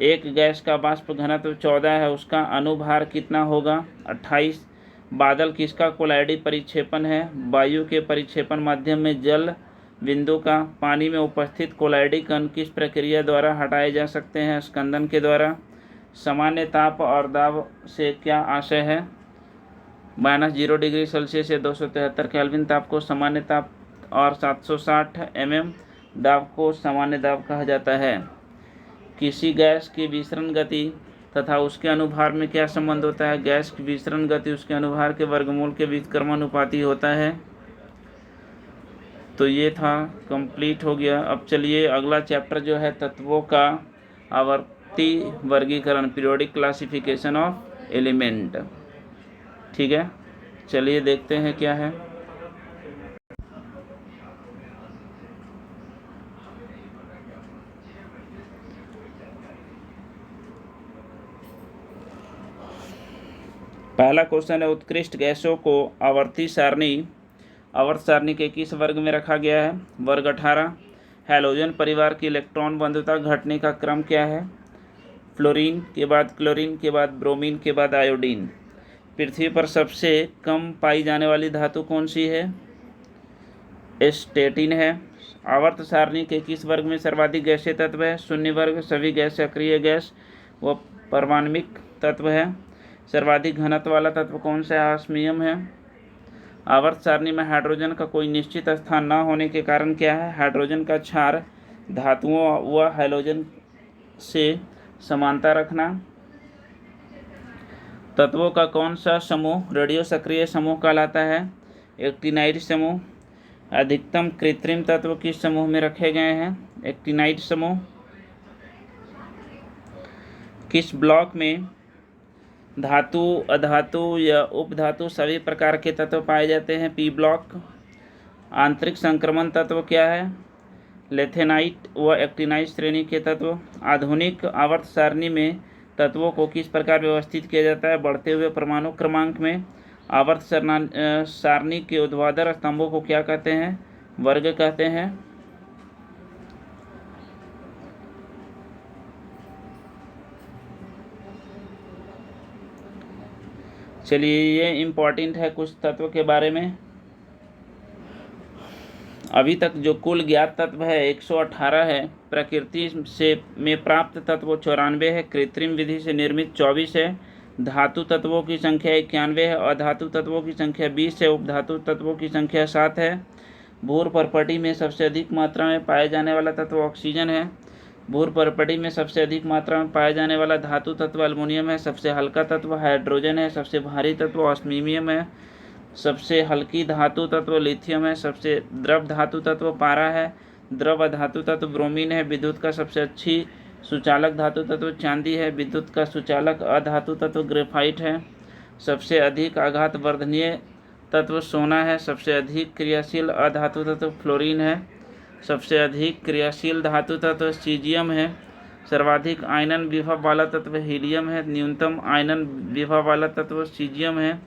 एक गैस का वाष्प घनत्व 14 है, उसका अनुभार कितना होगा, 28। बादल किसका कोलाइडी परिक्षेपण है, वायु के परिक्षेपण माध्यम में जल बिंदु का। पानी में उपस्थित कोलाइडी कण किस प्रक्रिया द्वारा हटाए जा सकते हैं, स्कंदन के द्वारा। सामान्य ताप और दाब से क्या आशय है, -0 डिग्री सेल्सियस से 273 केल्विन ताप को सामान्य ताप और 760 mm दाब को सामान्य दाब कहा जाता है। किसी गैस की विसरण गति तथा उसके अनुभार में क्या संबंध होता है, गैस की विसरण गति उसके अनुभार के वर्गमूल के व्युत्क्रमानुपाती होता है। तो ये था, कंप्लीट हो गया। अब चलिए अगला चैप्टर जो है, तत्वों का आवर्ती वर्गीकरण, पीरियोडिक क्लासिफिकेशन ऑफ एलिमेंट। ठीक है, चलिए देखते हैं क्या है। पहला क्वेश्चन है, उत्कृष्ट गैसों को आवर्त सारणी के किस वर्ग में रखा गया है, वर्ग 18। हैलोजन परिवार की इलेक्ट्रॉन बंधुता घटने का क्रम क्या है, फ्लोरीन के बाद क्लोरीन के बाद ब्रोमीन के बाद आयोडीन। पृथ्वी पर सबसे कम पाई जाने वाली धातु कौन सी है, स्टेटिन है। आवर्त सारणी के किस वर्ग में सर्वाधिक गैसीय तत्व है, शून्य वर्ग। सभी गैस सक्रिय गैस व परमाणविक तत्व है। सर्वाधिक घनत्व वाला तत्व कौन सा है, ऑस्मियम है। आवर्त सारणी में हाइड्रोजन का कोई निश्चित स्थान न होने के कारण क्या है, हाइड्रोजन का क्षार धातुओं व हैलोजन से समानता रखना। तत्वों का कौन सा समूह रेडियो सक्रिय समूह कहलाता है, एक्टिनाइड समूह। अधिकतम कृत्रिम तत्व किस समूह में रखे गए हैं, एक्टिनाइड समूह। किस ब्लॉक में धातु, अधातु या उपधातु सभी प्रकार के तत्व पाए जाते हैं, पी ब्लॉक। आंतरिक संक्रमण तत्व क्या है? लेथेनाइट व एक्टिनाइट श्रेणी के तत्व। आधुनिक आवर्त सारणी में तत्वों को किस प्रकार व्यवस्थित किया जाता है? बढ़ते हुए परमाणु क्रमांक में। आवर्त सारणी के ऊर्ध्वाधर स्तंभों को क्या कहते हैं? वर्ग कहते हैं। चलिए, ये इम्पोर्टेंट है कुछ तत्व के बारे में। अभी तक जो कुल ज्ञात तत्व है 118 है, प्रकृति से में प्राप्त तत्व 94 है, कृत्रिम विधि से निर्मित 24 है, धातु तत्वों की संख्या 91 है, अधातु तत्वों की संख्या 20 है, उपधातु तत्वों की संख्या 7 है। भूर परपटी में सबसे अधिक मात्रा में पाए जाने वाला तत्व ऑक्सीजन है। भूर परपटी में सबसे अधिक मात्रा में पाया जाने वाला धातु तत्व एल्युमिनियम है। सबसे हल्का तत्व हाइड्रोजन है। सबसे भारी तत्व ऑस्मियम है। सबसे हल्की धातु तत्व लिथियम है। सबसे द्रव धातु तत्व पारा है। द्रव धातु तत्व ब्रोमीन है। विद्युत का सबसे अच्छी सुचालक धातु तत्व चांदी है। विद्युत का सुचालक अधातु तत्व ग्रेफाइट है। सबसे अधिक आघात वर्धनीय तत्व सोना है। सबसे अधिक क्रियाशील अधातु तत्व फ्लोरीन है। सबसे अधिक क्रियाशील धातु तत्व सीजियम है। सर्वाधिक आयनन विभव वाला तत्व हीलियम है। न्यूनतम आयनन विभव वाला तत्व सीजियम है।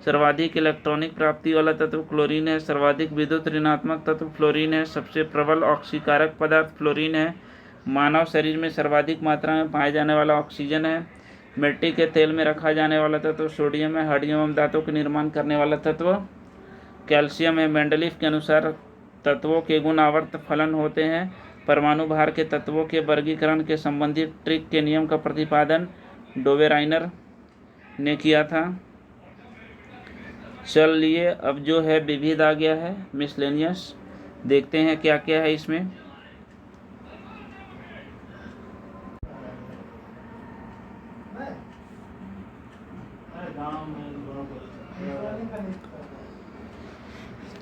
सर्वाधिक इलेक्ट्रॉनिक प्राप्ति वाला तत्व क्लोरीन है। सर्वाधिक विद्युत ऋणात्मक तत्व फ्लोरीन है। सबसे प्रबल ऑक्सीकारक पदार्थ फ्लोरीन है। मानव शरीर में सर्वाधिक मात्रा में पाए जाने वाला ऑक्सीजन है। मिट्टी के तेल में रखा जाने वाला तत्व सोडियम है। हड्डियों एवं दांतों के निर्माण करने वाला तत्व कैल्शियम है। मेंडलीफ के अनुसार तत्वों के गुण आवर्त फलन होते हैं। परमाणु भार के तत्वों के वर्गीकरण के संबंधित ट्रिक के नियम का प्रतिपादन डोवेराइनर ने किया था। चलिए, अब जो है विविध आ गया है, मिसलेनियस। देखते हैं क्या क्या है इसमें।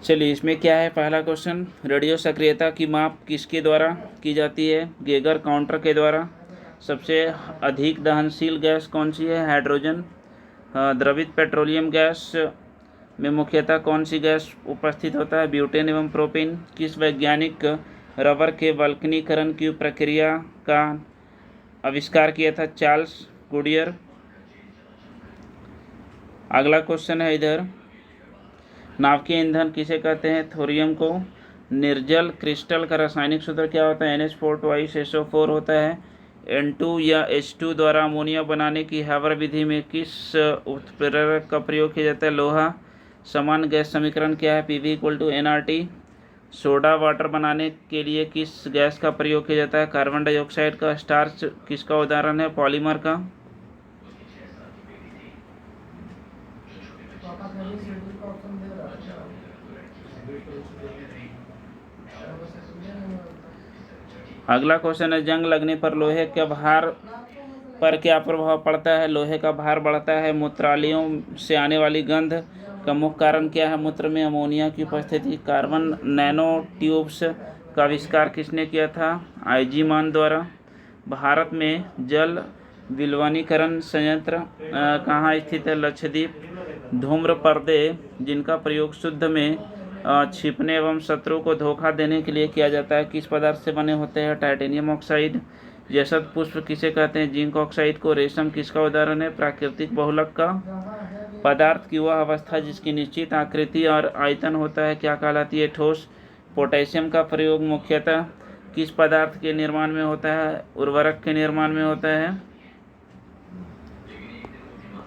चलिए, इसमें क्या है? पहला क्वेश्चन, रेडियो सक्रियता की माप किसके द्वारा की जाती है? गेगर काउंटर के द्वारा। सबसे अधिक दहनशील गैस कौन सी है? हाइड्रोजन। द्रवित पेट्रोलियम गैस में मुख्यतः कौन सी गैस उपस्थित होता है? ब्यूटेन एवं प्रोपेन। किस वैज्ञानिक रबर के वल्कनीकरण की प्रक्रिया का आविष्कार किया था? Charles Goodyear. अगला क्वेश्चन है इधर, नाभिकीय ईंधन किसे कहते हैं? थोरियम को। निर्जल क्रिस्टल का रासायनिक सूत्र क्या होता है? NH4 होता है। N2 या H2 द्वारा अमोनिया बनाने की हैबर विधि में किस उत्प्रेरक का प्रयोग किया जाता है? लोहा। समान गैस समीकरण क्या है? PV = nRT। सोडा वाटर बनाने के लिए किस गैस का प्रयोग किया जाता है? कार्बन डाइऑक्साइड का। स्टार्च किसका उदाहरण है? पॉलीमर का। अगला क्वेश्चन है, जंग लगने पर लोहे के भार पर क्या प्रभाव पड़ता है? लोहे का भार बढ़ता है। मूत्राशयों से आने वाली गंध का मुख्य कारण क्या है? मूत्र में अमोनिया की उपस्थिति। कार्बन नैनो ट्यूब्स का आविष्कार किसने किया था? IG मान द्वारा। भारत में जल विलवनीकरण संयंत्र कहाँ स्थित है? लक्षद्वीप। धूम्र पर्दे जिनका प्रयोग शुद्ध में छिपने एवं शत्रु को धोखा देने के लिए किया जाता है, किस पदार्थ से बने होते हैं? Titanium oxide. जसत पुष्प किसे कहते हैं? जिंक ऑक्साइड को। रेशम किसका उदाहरण है? प्राकृतिक बहुलक का। पदार्थ की वह अवस्था जिसकी निश्चित आकृति और आयतन होता है क्या कहलाती है? ठोस। पोटेशियम का प्रयोग मुख्यतः किस पदार्थ के निर्माण में होता है? उर्वरक के निर्माण में होता है।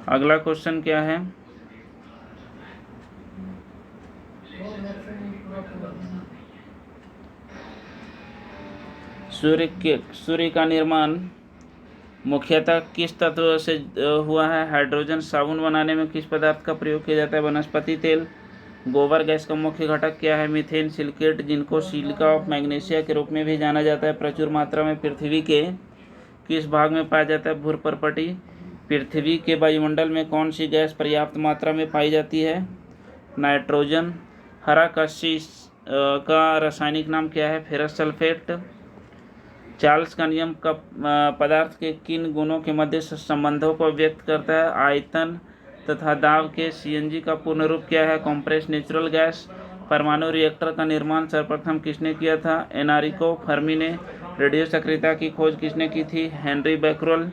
अगला क्वेश्चन क्या है? सूर्य का निर्माण मुख्यतः किस तत्व से हुआ है? हाइड्रोजन। साबुन बनाने में किस पदार्थ का प्रयोग किया जाता है? वनस्पति तेल। गोबर गैस का मुख्य घटक क्या है? मीथेन। सिलिकेट जिनको सिलिका ऑफ मैग्नीशिया के रूप में भी जाना जाता है, प्रचुर मात्रा में पृथ्वी के किस भाग में पाया जाता है? भूर परपटी। पृथ्वी के वायुमंडल में कौन सी गैस पर्याप्त मात्रा में पाई जाती है? नाइट्रोजन। हरा कस्सी का रासायनिक नाम क्या है? Ferrous sulphate. चार्ल्स का नियम का पदार्थ के किन गुणों के मध्य संबंधों को व्यक्त करता है? आयतन तथा दाब के। CNG का पूर्ण रूप क्या है? Compress natural gas. परमाणु रिएक्टर का निर्माण सर्वप्रथम किसने किया था? एनरिको फर्मी ने। रेडियो सक्रियता की खोज किसने की थी? Henry Becquerel.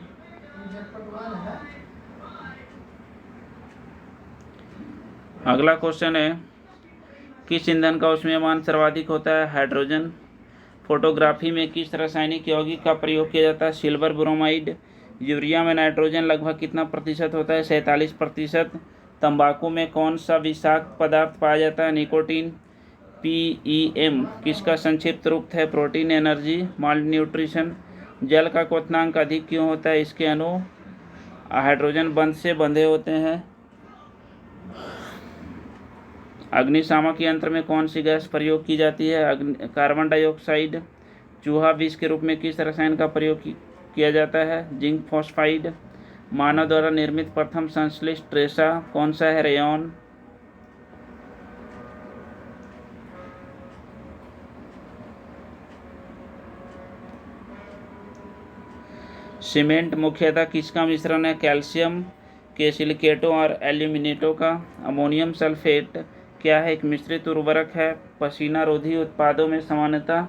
अगला क्वेश्चन है, किस ईंधन का ऊष्मीयमान सर्वाधिक होता है? हाइड्रोजन। फोटोग्राफी में किस रासायनिक यौगिक का प्रयोग किया जाता है? Silver bromide. यूरिया में नाइट्रोजन लगभग कितना प्रतिशत होता है? 47%। तंबाकू में कौन सा विषाक्त पदार्थ पाया जाता है? निकोटीन। PEM किसका संक्षिप्त रूप है? Protein energy malt nutrition. जल का क्वथनांक अधिक क्यों होता है? इसके अणु हाइड्रोजन बंध से बंधे होते हैं। अग्निशामक यंत्र में कौन सी गैस प्रयोग की जाती है? Carbon dioxide. चूहा विष के रूप में किस रसायन का प्रयोग किया जाता है? Zinc phosphide. मानव द्वारा निर्मित प्रथम संश्लिष्ट रेशा कौन सा है? रेयॉन। सीमेंट मुख्यतः किसका मिश्रण है? कैल्शियम के सिलिकेटों और एल्यूमिनेटों का। अमोनियम सल्फेट क्या है? एक मिश्रित उर्वरक है। पसीना रोधी उत्पादों में सामान्यतः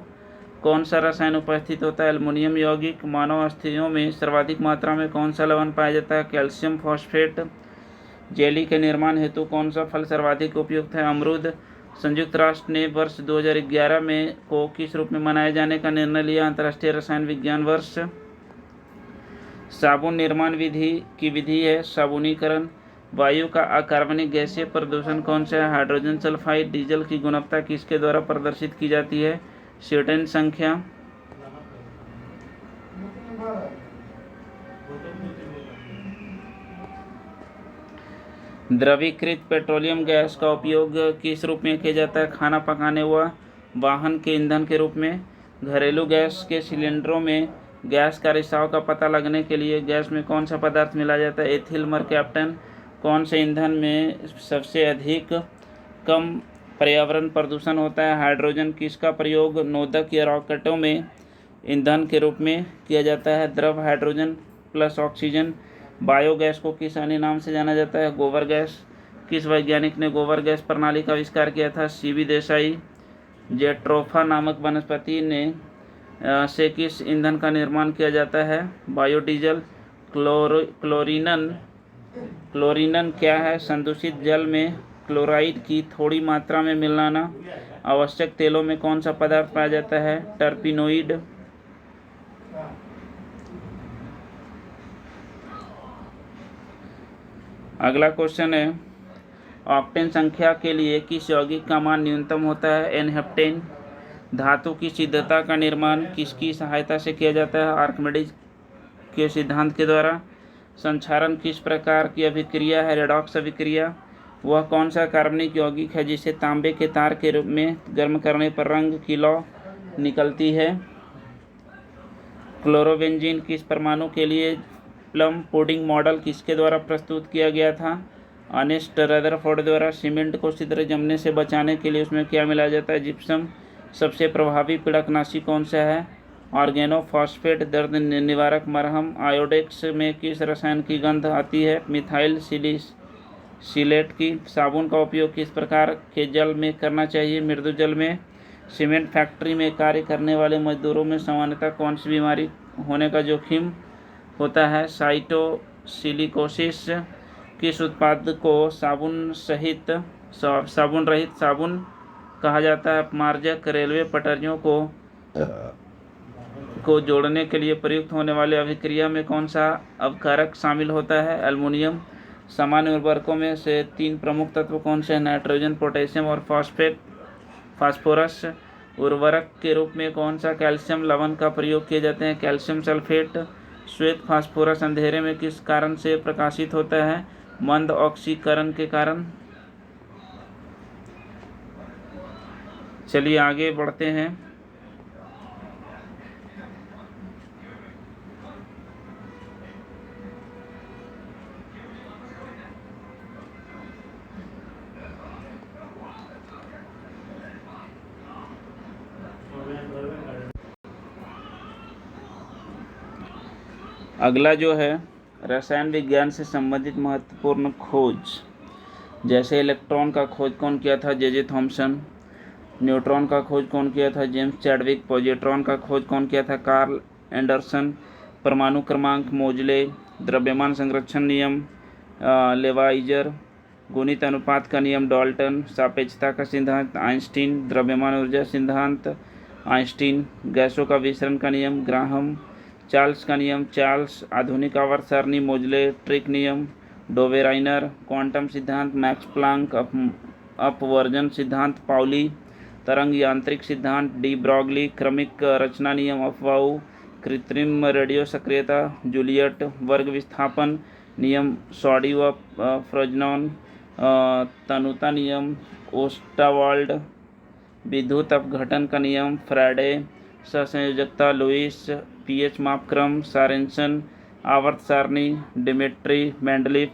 कौन सा रसायन उपस्थित होता है? एल्युमिनियम यौगिक। मानव अस्थियों में सर्वाधिक मात्रा में कौन सा लवण पाया जाता है? Calcium phosphate. जेली के निर्माण हेतु कौन सा फल सर्वाधिक उपयुक्त है? अमरूद। संयुक्त राष्ट्र ने वर्ष 2011 में को किस रूप में मनाए जाने का निर्णय लिया? अंतर्राष्ट्रीय रसायन विज्ञान वर्ष। साबुन निर्माण की विधि है साबुनीकरण। वायु का अकार्बनिक गैसीय प्रदूषण कौन सा है? Hydrogen sulphide. डीजल की गुणवत्ता किसके द्वारा प्रदर्शित की जाती है? शेल्टन संख्या। द्रवीकृत पेट्रोलियम गैस का उपयोग किस रूप में किया जाता है? खाना पकाने व वाहन के ईंधन के रूप में। घरेलू गैस के सिलेंडरों में गैस का रिसाव का पता लगने के लिए गैस में कौन सा पदार्थ मिलाया जाता है? Ethyl mercaptan. कौन से ईंधन में सबसे अधिक कम पर्यावरण प्रदूषण होता है? हाइड्रोजन। किसका प्रयोग नोदक या रॉकेटों में ईंधन के रूप में किया जाता है? द्रव हाइड्रोजन प्लस ऑक्सीजन। बायोगैस को किस अन्य नाम से जाना जाता है? गोबर गैस। किस वैज्ञानिक ने गोबर गैस प्रणाली का आविष्कार किया था? CB देसाई। जेट्रोफा नामक वनस्पति ने से किस ईंधन का निर्माण किया जाता है? बायोडीजल। क्लोरीनन क्या है? संदूषित जल में क्लोराइड की थोड़ी मात्रा में मिलाना। आवश्यक तेलों में कौन सा पदार्थ पाया जाता है? टर्पिनोइड। अगला क्वेश्चन है, ऑक्टेन संख्या के लिए किस यौगिक का मान न्यूनतम होता है? एनहेप्टेन। धातु की सिद्धता का निर्माण किसकी सहायता से किया जाता है? आर्किमिडीज के सिद्धांत के द्वारा। संक्षारण किस प्रकार की अभिक्रिया है? रेडॉक्स अभिक्रिया। वह कौन सा कार्बनिक यौगिक है जिसे तांबे के तार के रूप में गर्म करने पर रंग की लौ निकलती है? क्लोरोबेंजीन। किस परमाणु के लिए प्लम पुडिंग मॉडल किसके द्वारा प्रस्तुत किया गया था? अर्नेस्ट रदरफोर्ड द्वारा। सीमेंट को छिद्र जमने से बचाने के लिए उसमें क्या मिलाया जाता है? जिप्सम। सबसे प्रभावी पीड़कनाशी कौन सा है? ऑर्गेनोफॉस्फेट। दर्द निवारक मरहम आयोडेक्स में किस रसायन की गंध आती है? मिथाइल सिलेट की। साबुन का उपयोग किस प्रकार के जल में करना चाहिए? मृदु जल में। सीमेंट फैक्ट्री में कार्य करने वाले मजदूरों में सामान्यतः कौन सी बीमारी होने का जोखिम होता है? साइटोसिलिकोसिस। किस उत्पाद को साबुन रहित साबुन कहा जाता है? अपमार्जक। रेलवे पटरियों को जोड़ने के लिए प्रयुक्त होने वाले अभिक्रिया में कौन सा अवकारक शामिल होता है? एल्युमिनियम। सामान्य उर्वरकों में से 3 प्रमुख तत्व कौन से हैं? नाइट्रोजन, पोटेशियम और फास्फोरस। उर्वरक के रूप में कौन सा कैल्शियम लवण का प्रयोग किए जाते हैं? Calcium sulphate. श्वेत फास्फोरस अंधेरे में किस कारण से प्रकाशित होता है? मंद ऑक्सीकरण के कारण। चलिए आगे बढ़ते हैं। अगला जो है रसायन विज्ञान से संबंधित महत्वपूर्ण खोज, जैसे इलेक्ट्रॉन का खोज कौन किया था? J Thomson. न्यूट्रॉन का खोज कौन किया था? James Chadwick. पॉजिट्रॉन का खोज कौन किया था? Carl Anderson. परमाणु क्रमांक मोजले। द्रव्यमान संरक्षण नियम लेवाइजर। गुणित अनुपात का नियम डाल्टन। सापेक्षता का सिद्धांत आइंस्टीन। द्रव्यमान ऊर्जा सिद्धांत आइंस्टीन। गैसों का विसरण का नियम ग्राहम। चार्ल्स का नियम चार्ल्स। आधुनिक आवर्त सारणी मोजले ट्रिक नियम डोवेराइनर। क्वांटम सिद्धांत मैक्स प्लांक। अपवर्जन सिद्धांत पाउली। तरंग यांत्रिक सिद्धांत डी ब्रॉगली। क्रमिक रचना नियम अफवाऊ। कृत्रिम रेडियो सक्रियता जूलियट। वर्ग विस्थापन नियम सॉडी व फ्रोजनॉन। तनुता नियम ओस्टावाल्ड। विद्युत अपघटन का नियम फ्राडे। सहसंयोजकता लुईस। पीएच मापक्रम सारेंसन। आवर्त सारणी डिमिट्री मेंडलीफ।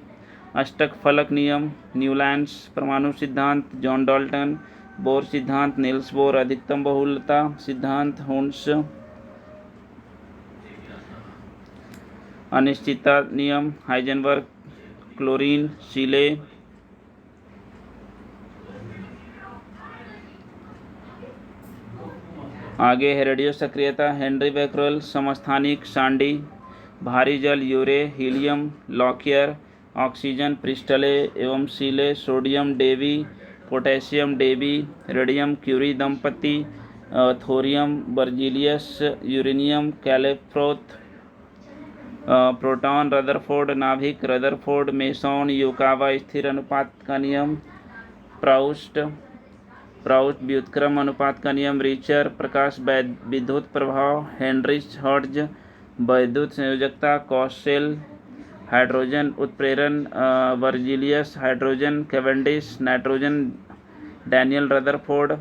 अष्टक फलक नियम न्यूलैंड्स। परमाणु सिद्धांत जॉन डाल्टन। बोर सिद्धांत नील्स बोर। अधिकतम बहुलता सिद्धांत हुंस। अनिश्चितता नियम हाइजेनबर्ग। क्लोरीन शीले। आगे है रेडियो सक्रियता हेनरी बैकरेल। समस्थानिक सांडी। भारी जल Urey helium Lockyer. Oxygen Priestley एवं Scheele. Sodium Davy potassium Davy. Radium Curie दंपति। Thorium Berzelius. Uranium Klaproth. Proton Rutherford नाभिक रदरफोर्ड मेसॉन युकावा। स्थिर अनुपात का नियम प्राउस्ट व्युत्क्रम अनुपात का नियम रिचर। प्रकाश विद्युत प्रभाव हेनरिच हर्ट्ज। वैद्युत संयोजकता कॉसेल। हाइड्रोजन उत्प्रेरण Berzelius. Hydrogen Cavendish. Nitrogen Daniel Rutherford.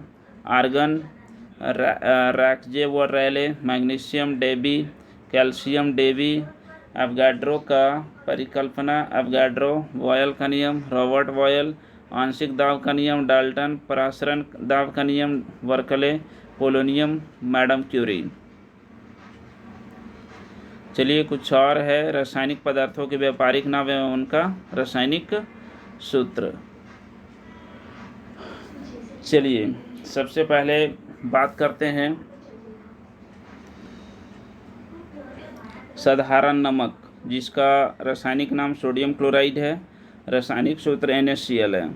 Argon रैक्जे व Rayleigh. Magnesium Davy. Calcium Davy. Avogadro का परिकल्पना एवोगाड्रो। वॉयल का नियम रॉबर्ट वॉयल। आंशिक दाब का नियम डाल्टन। परासरण दाब का नियम वर्कले। Polonium madam Curie. चलिए कुछ और है रासायनिक पदार्थों के व्यापारिक नाम एवं उनका रासायनिक सूत्र। चलिए सबसे पहले बात करते हैं साधारण नमक जिसका रासायनिक नाम सोडियम क्लोराइड है। रासायनिक सूत्र NaCl है।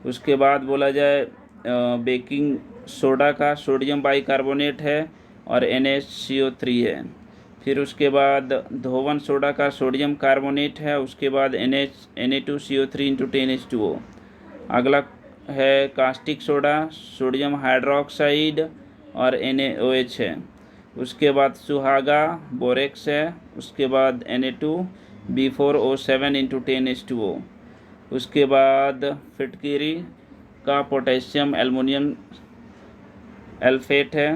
उसके बाद बोला जाए बेकिंग सोडा का सोडियम बाइकार्बोनेट है और NaCO3 है। फिर उसके बाद धोवन सोडा का सोडियम कार्बोनेट है। उसके बाद Na2CO3 × 10H2O। अगला है कास्टिक सोडा सोडियम हाइड्रोक्साइड और NaOH है। उसके बाद सुहागा बोरेक्स है। उसके बाद Na2B4O7 × 10H2O। उसके बाद फिटकिरी का पोटेशियम एल्युमिनियम एल्फेट है।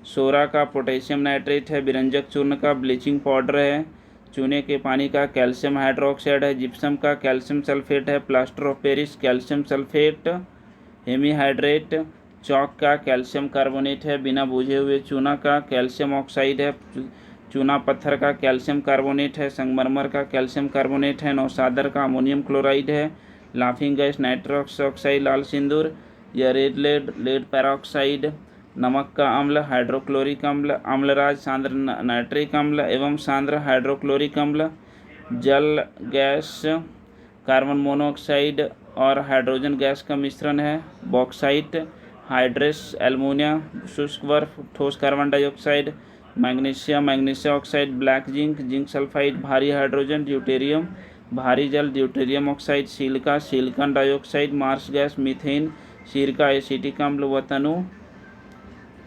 सोरा का पोटेशियम नाइट्रेट है। विरंजक चूर्ण का ब्लीचिंग पाउडर है। चूने के पानी का कैल्शियम हाइड्रोक्साइड है। जिप्सम का कैल्शियम सल्फेट है। Plaster of Paris calcium sulphate hemihydrate. Chalk का कैल्शियम कार्बोनेट है। बिना बुझे हुए चूना का कैल्शियम ऑक्साइड है। चूना पत्थर का कैल्शियम कार्बोनेट है। संगमरमर का कैल्शियम कार्बोनेट है। नौसादर का अमोनियम क्लोराइड है। लाफिंग गैस नाइट्रस ऑक्साइड लाल सिंदूर या रेड लेड पैरोक्साइड। नमक का अम्ल हाइड्रोक्लोरिक अम्ल अम्लराज सांद्र नाइट्रिक अम्ल एवं सांद्र हाइड्रोक्लोरिक अम्ल। जल गैस कार्बन मोनोऑक्साइड और हाइड्रोजन गैस का मिश्रण है। बॉक्साइट हाइड्रेस एल्युमिनिया शुष्क बर्फ ठोस carbon dioxide. Magnesium oxide black zinc sulphide भारी हाइड्रोजन। ड्यूटेरियम भारी जल deuterium oxide. Silica silicon dioxide. Marsh gas methane. सिरका एसिटिक अम्ल व तनु।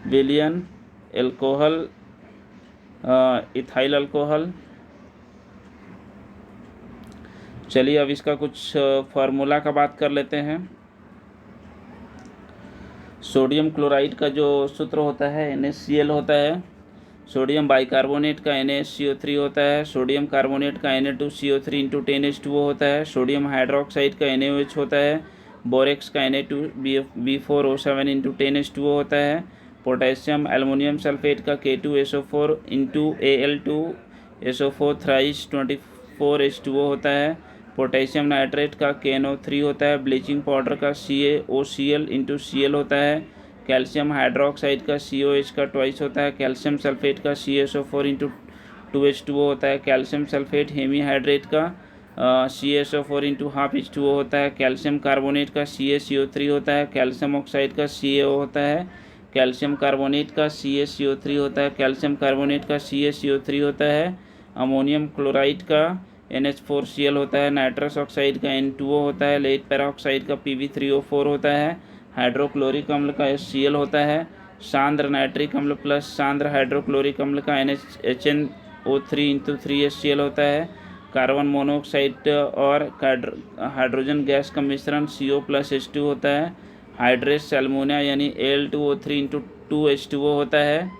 विलियन एल्कोहल इथाइल अल्कोहल। चलिए अब इसका कुछ फार्मूला का बात कर लेते हैं। सोडियम क्लोराइड का जो सूत्र होता है NaCl होता है। सोडियम बाइकार्बोनेट का NaCO3 होता है। सोडियम कार्बोनेट का Na2CO3 × 10H2O होता है। सोडियम हाइड्रोक्साइड का NaOH होता है। बोरेक्स का Na2B4O7 × 10H2O होता है। पोटेशियम एल्युमिनियम सल्फेट का K2SO4 × Al2SO4 थ्राइस 24H2O होता है। पोटेशियम नाइट्रेट का KNO3 होता है। ब्लीचिंग पाउडर का CaOCl × Cl होता है। कैल्शियम हाइड्रोक्साइड का COH का ट्वाइस होता है। कैल्शियम सल्फेट का CaSO4 इंटू 2H2O होता है। कैल्शियम सल्फेट हेमीहाइड्रेट का CaSO4 इंटू हाफ H2O होता है। कैल्शियम कार्बोनेट का CaCO3 होता है। कैल्शियम ऑक्साइड का CaO होता है। कैल्शियम कार्बोनेट का CaCO3 होता है। कैल्शियम कार्बोनेट का CaCO3 होता है। अमोनियम क्लोराइड का NH4Cl होता है। नाइट्रस ऑक्साइड का N2O होता है। लेड पैराऑक्साइड का Pb3O4 होता है। हाइड्रोक्लोरिक अम्ल का HCl होता है। सांद्र नाइट्रिक अम्ल प्लस सांद्र हाइड्रोक्लोरिक अम्ल का HNO3 इंटू 3HCl होता है। कार्बन मोनोऑक्साइड और हाइड्रोजन गैस का मिश्रण CO प्लस H2 होता है। हाइड्रेस एल्युमिनिया यानी Al2O3 इंटू 2H2O होता है।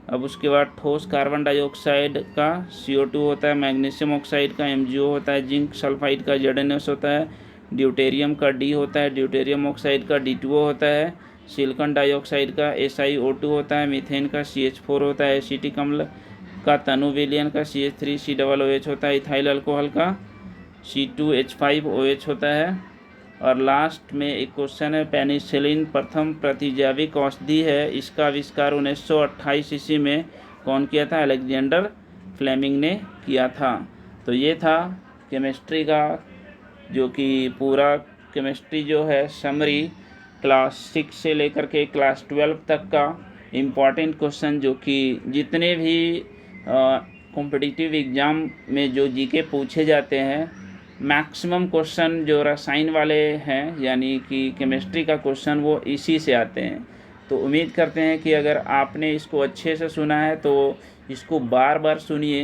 अब उसके बाद ठोस कार्बन डाइऑक्साइड का CO2 होता है। मैग्नीशियम ऑक्साइड का MgO होता है। जिंक सल्फाइड का ZnS होता है। ड्यूटेरियम का D होता है। ड्यूटेरियम ऑक्साइड का D2O होता है। सिलिकॉन डाइऑक्साइड का SiO2 होता है। मीथेन का CH4 होता है। एसिटिक अम्ल का तनु विलयन का CH3COOH होता है। इथाइल अल्कोहल का C2H5OH होता है। और लास्ट में एक क्वेश्चन है, पेनिसिलिन प्रथम प्रतिजैविक औषधि है, इसका आविष्कार 1928 ईस्वी में कौन किया था? अलेक्जेंडर फ्लेमिंग ने किया था। तो ये था केमिस्ट्री का, जो कि पूरा केमिस्ट्री जो है समरी क्लास 6 से लेकर के क्लास 12 तक का इम्पॉर्टेंट क्वेश्चन, जो कि जितने भी कॉम्पिटिटिव एग्ज़ाम में जो जीके पूछे जाते हैं, मैक्सिमम क्वेश्चन जो रसायन वाले हैं यानी कि केमिस्ट्री का क्वेश्चन वो इसी से आते हैं। तो उम्मीद करते हैं कि अगर आपने इसको अच्छे से सुना है तो इसको बार बार सुनिए,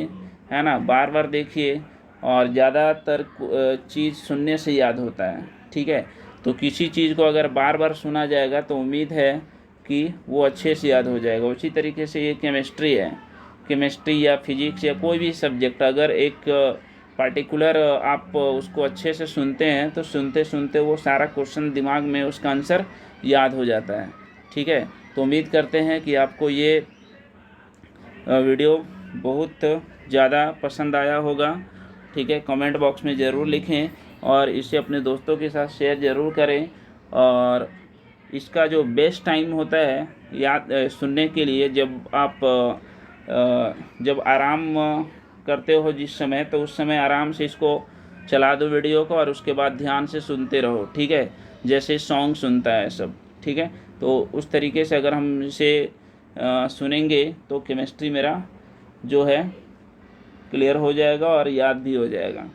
है ना, बार बार देखिए, और ज़्यादातर चीज़ सुनने से याद होता है, ठीक है। तो किसी चीज़ को अगर बार बार सुना जाएगा तो उम्मीद है कि वो अच्छे से याद हो जाएगा। उसी तरीके से ये केमिस्ट्री है, केमिस्ट्री या फिजिक्स या कोई भी सब्जेक्ट, अगर एक पार्टिकुलर आप उसको अच्छे से सुनते हैं तो सुनते सुनते वो सारा क्वेश्चन दिमाग में उसका आंसर याद हो जाता है, ठीक है। तो उम्मीद करते हैं कि आपको ये वीडियो बहुत ज़्यादा पसंद आया होगा, ठीक है। कमेंट बॉक्स में ज़रूर लिखें और इसे अपने दोस्तों के साथ शेयर ज़रूर करें। और इसका जो बेस्ट टाइम होता है याद सुनने के लिए, जब आराम करते हो जिस समय, तो उस समय आराम से इसको चला दो वीडियो को और उसके बाद ध्यान से सुनते रहो, ठीक है, जैसे सॉन्ग सुनता है सब, ठीक है। तो उस तरीके से अगर हम इसे सुनेंगे तो केमिस्ट्री मेरा जो है क्लियर हो जाएगा और याद भी हो जाएगा,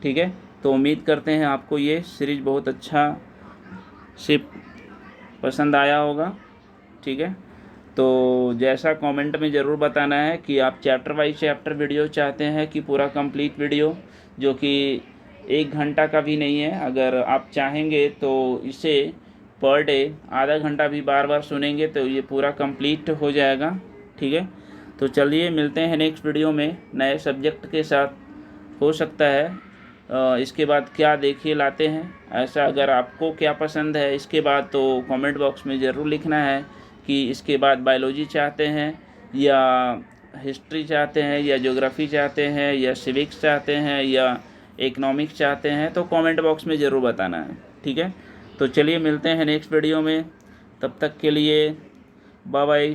ठीक है। तो उम्मीद करते हैं आपको ये सीरीज़ बहुत अच्छा से पसंद आया होगा, ठीक है। तो जैसा कमेंट में ज़रूर बताना है कि आप चैप्टर वाइज चैप्टर वीडियो चाहते हैं कि पूरा कंप्लीट वीडियो, जो कि 1 घंटा का भी नहीं है। अगर आप चाहेंगे तो इसे पर डे आधा घंटा भी बार बार सुनेंगे तो ये पूरा कंप्लीट हो जाएगा, ठीक है। तो चलिए मिलते हैं नेक्स्ट वीडियो में नए सब्जेक्ट के साथ। हो सकता है इसके बाद क्या देखिए लाते हैं, ऐसा अगर आपको क्या पसंद है इसके बाद, तो कमेंट बॉक्स में ज़रूर लिखना है कि इसके बाद बायोलॉजी चाहते हैं या हिस्ट्री चाहते हैं या ज्योग्राफी चाहते हैं या सिविक्स चाहते हैं या इकोनॉमिक्स चाहते हैं, तो कमेंट बॉक्स में ज़रूर बताना है, ठीक है। तो चलिए मिलते हैं नेक्स्ट वीडियो में, तब तक के लिए बाय बाय।